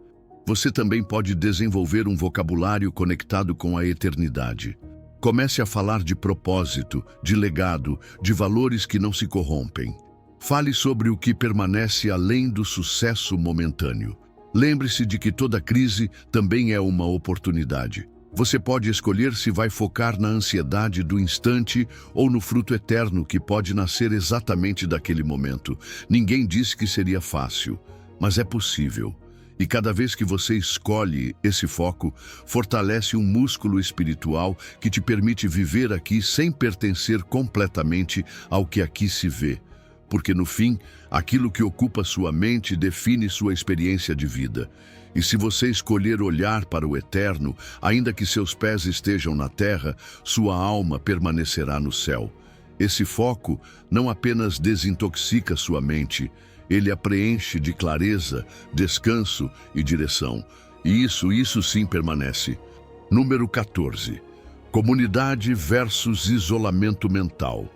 Você também pode desenvolver um vocabulário conectado com a eternidade. Comece a falar de propósito, de legado, de valores que não se corrompem. Fale sobre o que permanece além do sucesso momentâneo. Lembre-se de que toda crise também é uma oportunidade. Você pode escolher se vai focar na ansiedade do instante ou no fruto eterno que pode nascer exatamente daquele momento. Ninguém disse que seria fácil, mas é possível. E cada vez que você escolhe esse foco, fortalece um músculo espiritual que te permite viver aqui sem pertencer completamente ao que aqui se vê. Porque no fim, aquilo que ocupa sua mente define sua experiência de vida. E se você escolher olhar para o eterno, ainda que seus pés estejam na terra, sua alma permanecerá no céu. Esse foco não apenas desintoxica sua mente, ele a preenche de clareza, descanso e direção. E isso sim permanece. Número 14. Comunidade versus isolamento mental.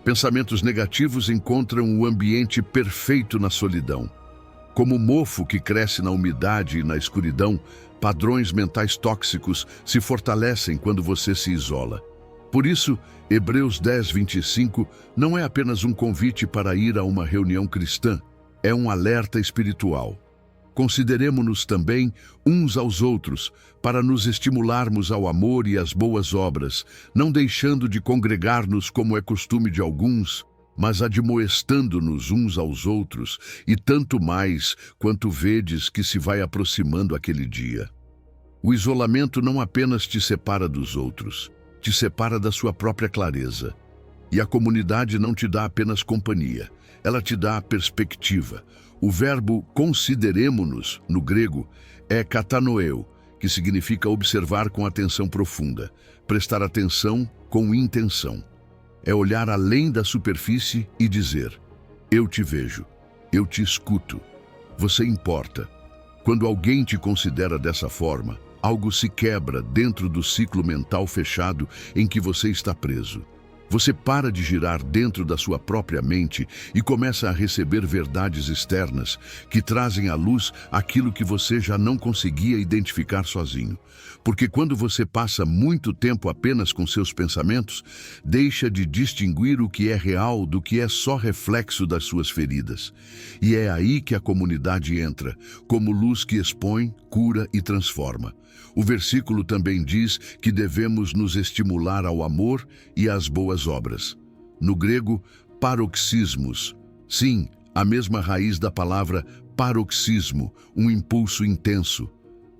Pensamentos negativos encontram o ambiente perfeito na solidão. Como mofo que cresce na umidade e na escuridão, padrões mentais tóxicos se fortalecem quando você se isola. Por isso, Hebreus 10:25 não é apenas um convite para ir a uma reunião cristã, é um alerta espiritual. Consideremo-nos também uns aos outros, para nos estimularmos ao amor e às boas obras, não deixando de congregar-nos como é costume de alguns, mas admoestando-nos uns aos outros, e tanto mais quanto vedes que se vai aproximando aquele dia. O isolamento não apenas te separa dos outros, te separa da sua própria clareza. E a comunidade não te dá apenas companhia, ela te dá perspectiva. O verbo consideremo-nos, no grego, é katanoeu, que significa observar com atenção profunda, prestar atenção com intenção. É olhar além da superfície e dizer: eu te vejo, eu te escuto, você importa. Quando alguém te considera dessa forma, algo se quebra dentro do ciclo mental fechado em que você está preso. Você para de girar dentro da sua própria mente e começa a receber verdades externas que trazem à luz aquilo que você já não conseguia identificar sozinho. Porque quando você passa muito tempo apenas com seus pensamentos, deixa de distinguir o que é real do que é só reflexo das suas feridas. E é aí que a comunidade entra, como luz que expõe, cura e transforma. O versículo também diz que devemos nos estimular ao amor e às boas obras. No grego, paroxismos. Sim, a mesma raiz da palavra paroxismo, um impulso intenso.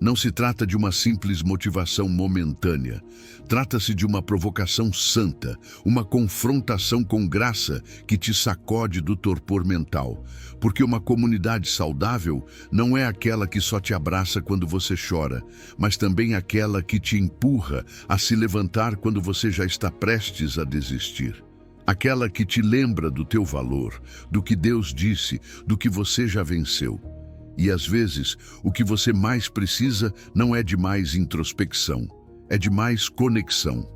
Não se trata de uma simples motivação momentânea. Trata-se de uma provocação santa, uma confrontação com graça que te sacode do torpor mental. Porque uma comunidade saudável não é aquela que só te abraça quando você chora, mas também aquela que te empurra a se levantar quando você já está prestes a desistir. Aquela que te lembra do teu valor, do que Deus disse, do que você já venceu. E às vezes, o que você mais precisa não é de mais introspecção, é de mais conexão.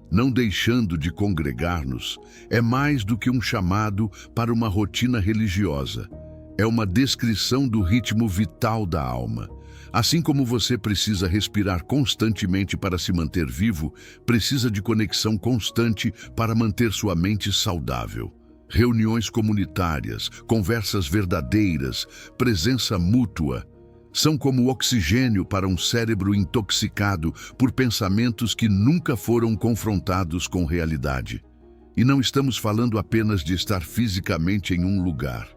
Não deixando de congregar-nos, é mais do que um chamado para uma rotina religiosa. É uma descrição do ritmo vital da alma. Assim como você precisa respirar constantemente para se manter vivo, precisa de conexão constante para manter sua mente saudável. Reuniões comunitárias, conversas verdadeiras, presença mútua, são como oxigênio para um cérebro intoxicado por pensamentos que nunca foram confrontados com realidade. E não estamos falando apenas de estar fisicamente em um lugar.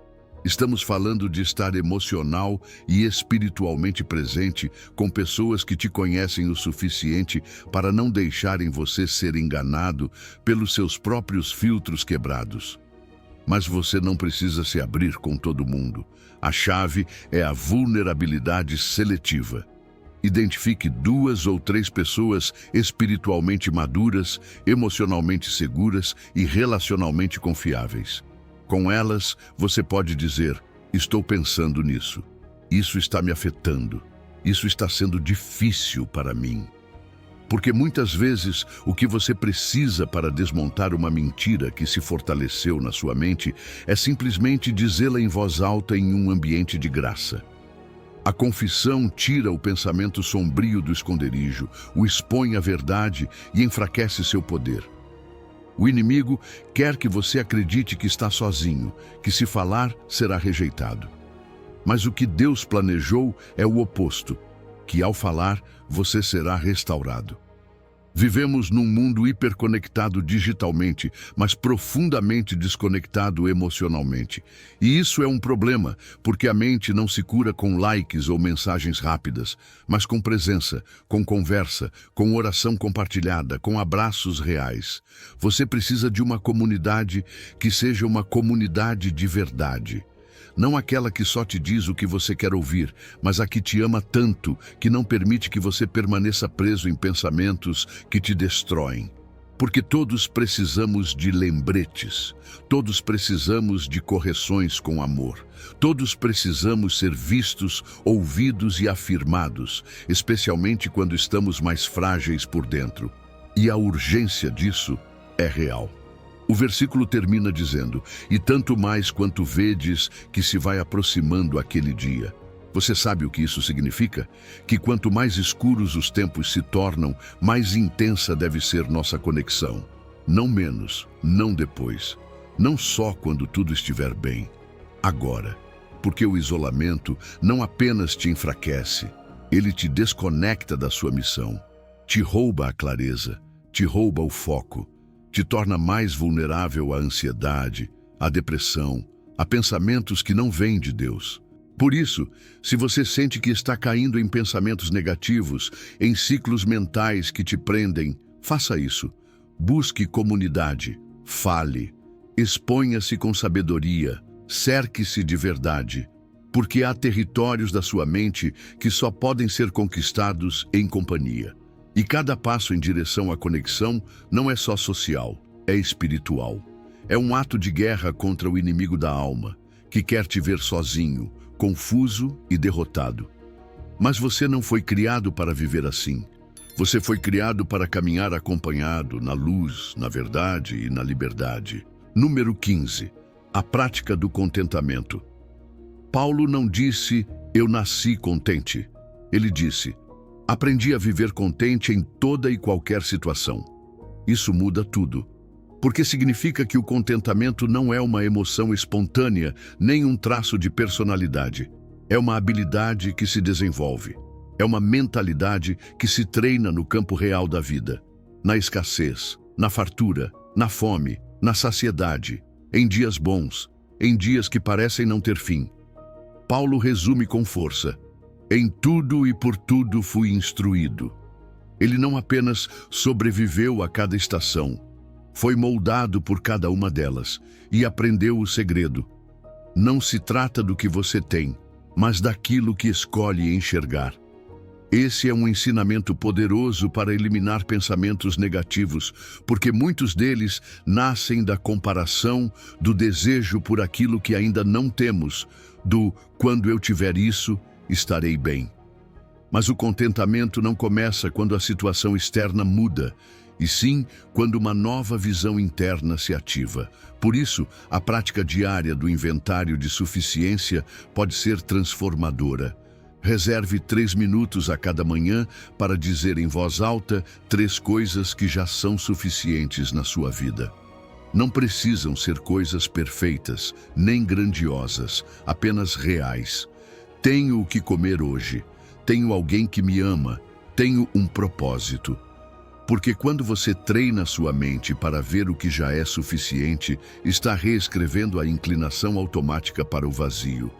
Estamos falando de estar emocional e espiritualmente presente com pessoas que te conhecem o suficiente para não deixarem você ser enganado pelos seus próprios filtros quebrados. Mas você não precisa se abrir com todo mundo. A chave é a vulnerabilidade seletiva. Identifique 2 ou 3 pessoas espiritualmente maduras, emocionalmente seguras e relacionalmente confiáveis. Com elas, você pode dizer: estou pensando nisso. Isso está me afetando. Isso está sendo difícil para mim. Porque muitas vezes o que você precisa para desmontar uma mentira que se fortaleceu na sua mente é simplesmente dizê-la em voz alta em um ambiente de graça. A confissão tira o pensamento sombrio do esconderijo, o expõe à verdade e enfraquece seu poder. O inimigo quer que você acredite que está sozinho, que se falar será rejeitado. Mas o que Deus planejou é o oposto, que ao falar você será restaurado. Vivemos num mundo hiperconectado digitalmente, mas profundamente desconectado emocionalmente. E isso é um problema, porque a mente não se cura com likes ou mensagens rápidas, mas com presença, com conversa, com oração compartilhada, com abraços reais. Você precisa de uma comunidade que seja uma comunidade de verdade. Não aquela que só te diz o que você quer ouvir, mas a que te ama tanto que não permite que você permaneça preso em pensamentos que te destroem. Porque todos precisamos de lembretes, todos precisamos de correções com amor, todos precisamos ser vistos, ouvidos e afirmados, especialmente quando estamos mais frágeis por dentro. E a urgência disso é real. O versículo termina dizendo: e tanto mais quanto vedes que se vai aproximando aquele dia. Você sabe o que isso significa? Que quanto mais escuros os tempos se tornam, mais intensa deve ser nossa conexão. Não menos, não depois. Não só quando tudo estiver bem. Agora. Porque o isolamento não apenas te enfraquece, ele te desconecta da sua missão. Te rouba a clareza, te rouba o foco. Te torna mais vulnerável à ansiedade, à depressão, a pensamentos que não vêm de Deus. Por isso, se você sente que está caindo em pensamentos negativos, em ciclos mentais que te prendem, faça isso. Busque comunidade, fale, exponha-se com sabedoria, cerque-se de verdade, porque há territórios da sua mente que só podem ser conquistados em companhia. E cada passo em direção à conexão não é só social, é espiritual. É um ato de guerra contra o inimigo da alma, que quer te ver sozinho, confuso e derrotado. Mas você não foi criado para viver assim. Você foi criado para caminhar acompanhado na luz, na verdade e na liberdade. Número 15. A prática do contentamento. Paulo não disse: eu nasci contente. Ele disse: aprendi a viver contente em toda e qualquer situação. Isso muda tudo, porque significa que o contentamento não é uma emoção espontânea, nem um traço de personalidade. É uma habilidade que se desenvolve. É uma mentalidade que se treina no campo real da vida. Na escassez, na fartura, na fome, na saciedade, em dias bons, em dias que parecem não ter fim. Paulo resume com força: em tudo e por tudo fui instruído. Ele não apenas sobreviveu a cada estação, foi moldado por cada uma delas e aprendeu o segredo. Não se trata do que você tem, mas daquilo que escolhe enxergar. Esse é um ensinamento poderoso para eliminar pensamentos negativos, porque muitos deles nascem da comparação, do desejo por aquilo que ainda não temos, do quando eu tiver isso, estarei bem. Mas o contentamento não começa quando a situação externa muda, e sim quando uma nova visão interna se ativa. Por isso, a prática diária do inventário de suficiência pode ser transformadora. Reserve 3 minutos a cada manhã para dizer em voz alta 3 coisas que já são suficientes na sua vida. Não precisam ser coisas perfeitas, nem grandiosas, apenas reais. Tenho o que comer hoje. Tenho alguém que me ama. Tenho um propósito. Porque quando você treina sua mente para ver o que já é suficiente, está reescrevendo a inclinação automática para o vazio.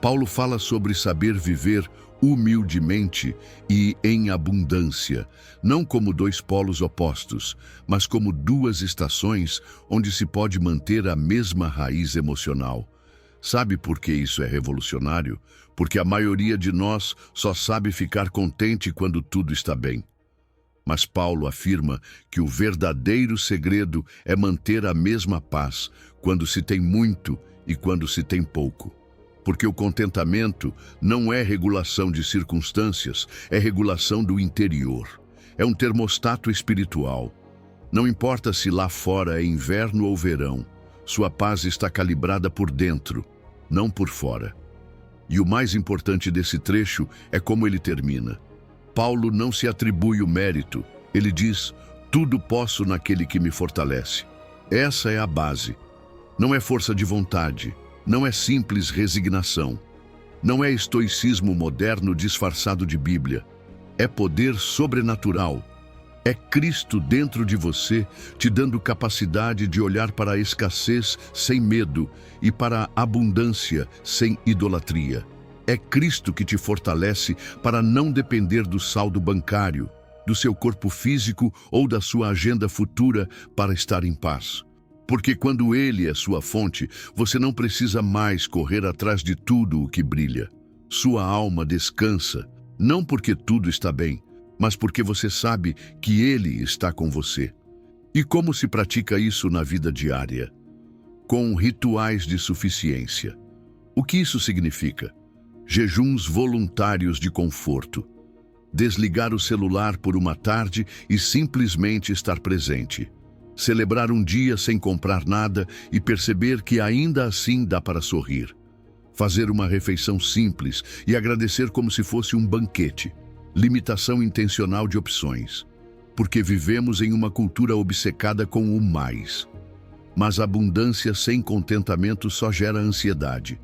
Paulo fala sobre saber viver humildemente e em abundância, não como dois polos opostos, mas como duas estações onde se pode manter a mesma raiz emocional. Sabe por que isso é revolucionário? Porque a maioria de nós só sabe ficar contente quando tudo está bem. Mas Paulo afirma que o verdadeiro segredo é manter a mesma paz quando se tem muito e quando se tem pouco. Porque o contentamento não é regulação de circunstâncias, é regulação do interior. É um termostato espiritual. Não importa se lá fora é inverno ou verão, sua paz está calibrada por dentro, não por fora. E o mais importante desse trecho é como ele termina. Paulo não se atribui o mérito. Ele diz, tudo posso naquele que me fortalece. Essa é a base. Não é força de vontade, não é simples resignação. Não é estoicismo moderno disfarçado de Bíblia. É poder sobrenatural. É Cristo dentro de você, te dando capacidade de olhar para a escassez sem medo e para a abundância sem idolatria. É Cristo que te fortalece para não depender do saldo bancário, do seu corpo físico ou da sua agenda futura para estar em paz. Porque quando Ele é sua fonte, você não precisa mais correr atrás de tudo o que brilha. Sua alma descansa, não porque tudo está bem, mas porque você sabe que Ele está com você. E como se pratica isso na vida diária? Com rituais de suficiência. O que isso significa? Jejuns voluntários de conforto. Desligar o celular por uma tarde e simplesmente estar presente. Celebrar um dia sem comprar nada e perceber que ainda assim dá para sorrir. Fazer uma refeição simples e agradecer como se fosse um banquete. Limitação intencional de opções. Porque vivemos em uma cultura obcecada com o mais. Mas abundância sem contentamento só gera ansiedade.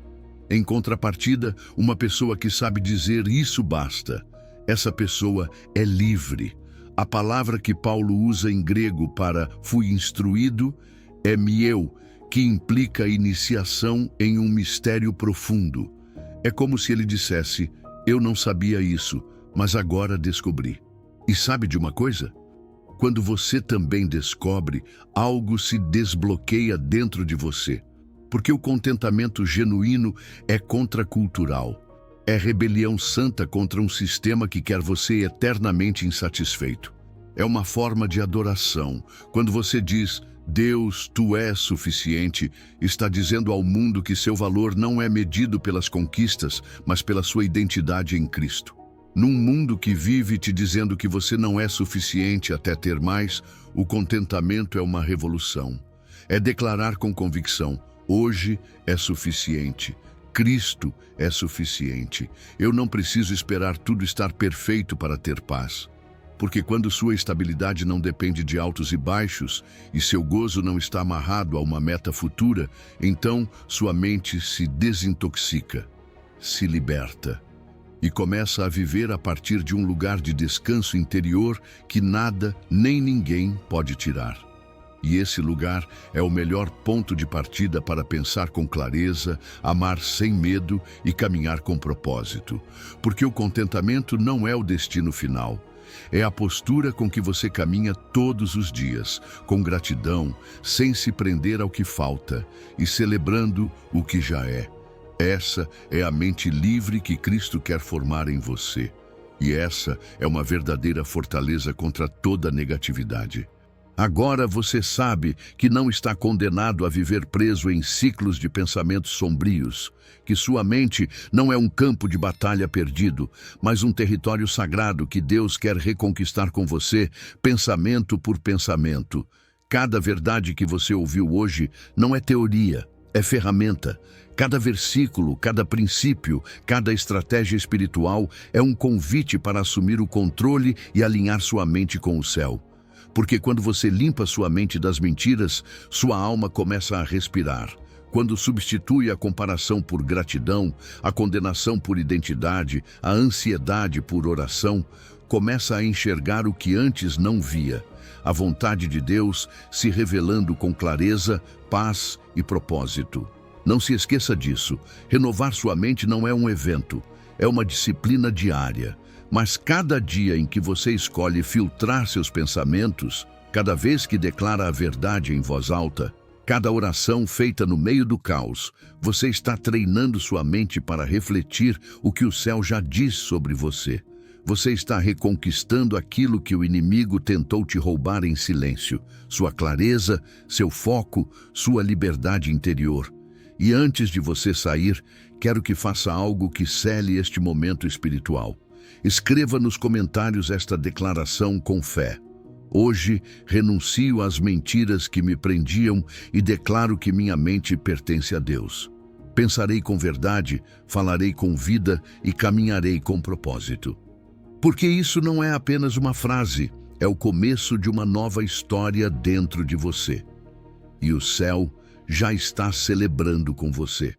Em contrapartida, uma pessoa que sabe dizer isso basta. Essa pessoa é livre. A palavra que Paulo usa em grego para fui instruído é mieu, que implica iniciação em um mistério profundo. É como se ele dissesse, eu não sabia isso, mas agora descobri. E sabe de uma coisa? Quando você também descobre, algo se desbloqueia dentro de você. Porque o contentamento genuíno é contracultural. É rebelião santa contra um sistema que quer você eternamente insatisfeito. É uma forma de adoração. Quando você diz, Deus, tu és suficiente, está dizendo ao mundo que seu valor não é medido pelas conquistas, mas pela sua identidade em Cristo. Num mundo que vive te dizendo que você não é suficiente até ter mais, o contentamento é uma revolução. É declarar com convicção, hoje é suficiente. Cristo é suficiente. Eu não preciso esperar tudo estar perfeito para ter paz. Porque quando sua estabilidade não depende de altos e baixos, e seu gozo não está amarrado a uma meta futura, então sua mente se desintoxica, se liberta, e começa a viver a partir de um lugar de descanso interior que nada nem ninguém pode tirar. E esse lugar é o melhor ponto de partida para pensar com clareza, amar sem medo e caminhar com propósito. Porque o contentamento não é o destino final. É a postura com que você caminha todos os dias, com gratidão, sem se prender ao que falta e celebrando o que já é. Essa é a mente livre que Cristo quer formar em você. E essa é uma verdadeira fortaleza contra toda negatividade. Agora você sabe que não está condenado a viver preso em ciclos de pensamentos sombrios, que sua mente não é um campo de batalha perdido, mas um território sagrado que Deus quer reconquistar com você, pensamento por pensamento. Cada verdade que você ouviu hoje não é teoria, é ferramenta. Cada versículo, cada princípio, cada estratégia espiritual é um convite para assumir o controle e alinhar sua mente com o céu. Porque quando você limpa sua mente das mentiras, sua alma começa a respirar. Quando substitui a comparação por gratidão, a condenação por identidade, a ansiedade por oração, começa a enxergar o que antes não via. A vontade de Deus se revelando com clareza, paz e propósito. Não se esqueça disso. Renovar sua mente não é um evento, é uma disciplina diária. Mas cada dia em que você escolhe filtrar seus pensamentos, cada vez que declara a verdade em voz alta, cada oração feita no meio do caos, você está treinando sua mente para refletir o que o céu já diz sobre você. Você está reconquistando aquilo que o inimigo tentou te roubar em silêncio, sua clareza, seu foco, sua liberdade interior. E antes de você sair, quero que faça algo que cele este momento espiritual. Escreva nos comentários esta declaração com fé. Hoje, renuncio às mentiras que me prendiam e declaro que minha mente pertence a Deus. Pensarei com verdade, falarei com vida e caminharei com propósito. Porque isso não é apenas uma frase, é o começo de uma nova história dentro de você. E o céu já está celebrando com você.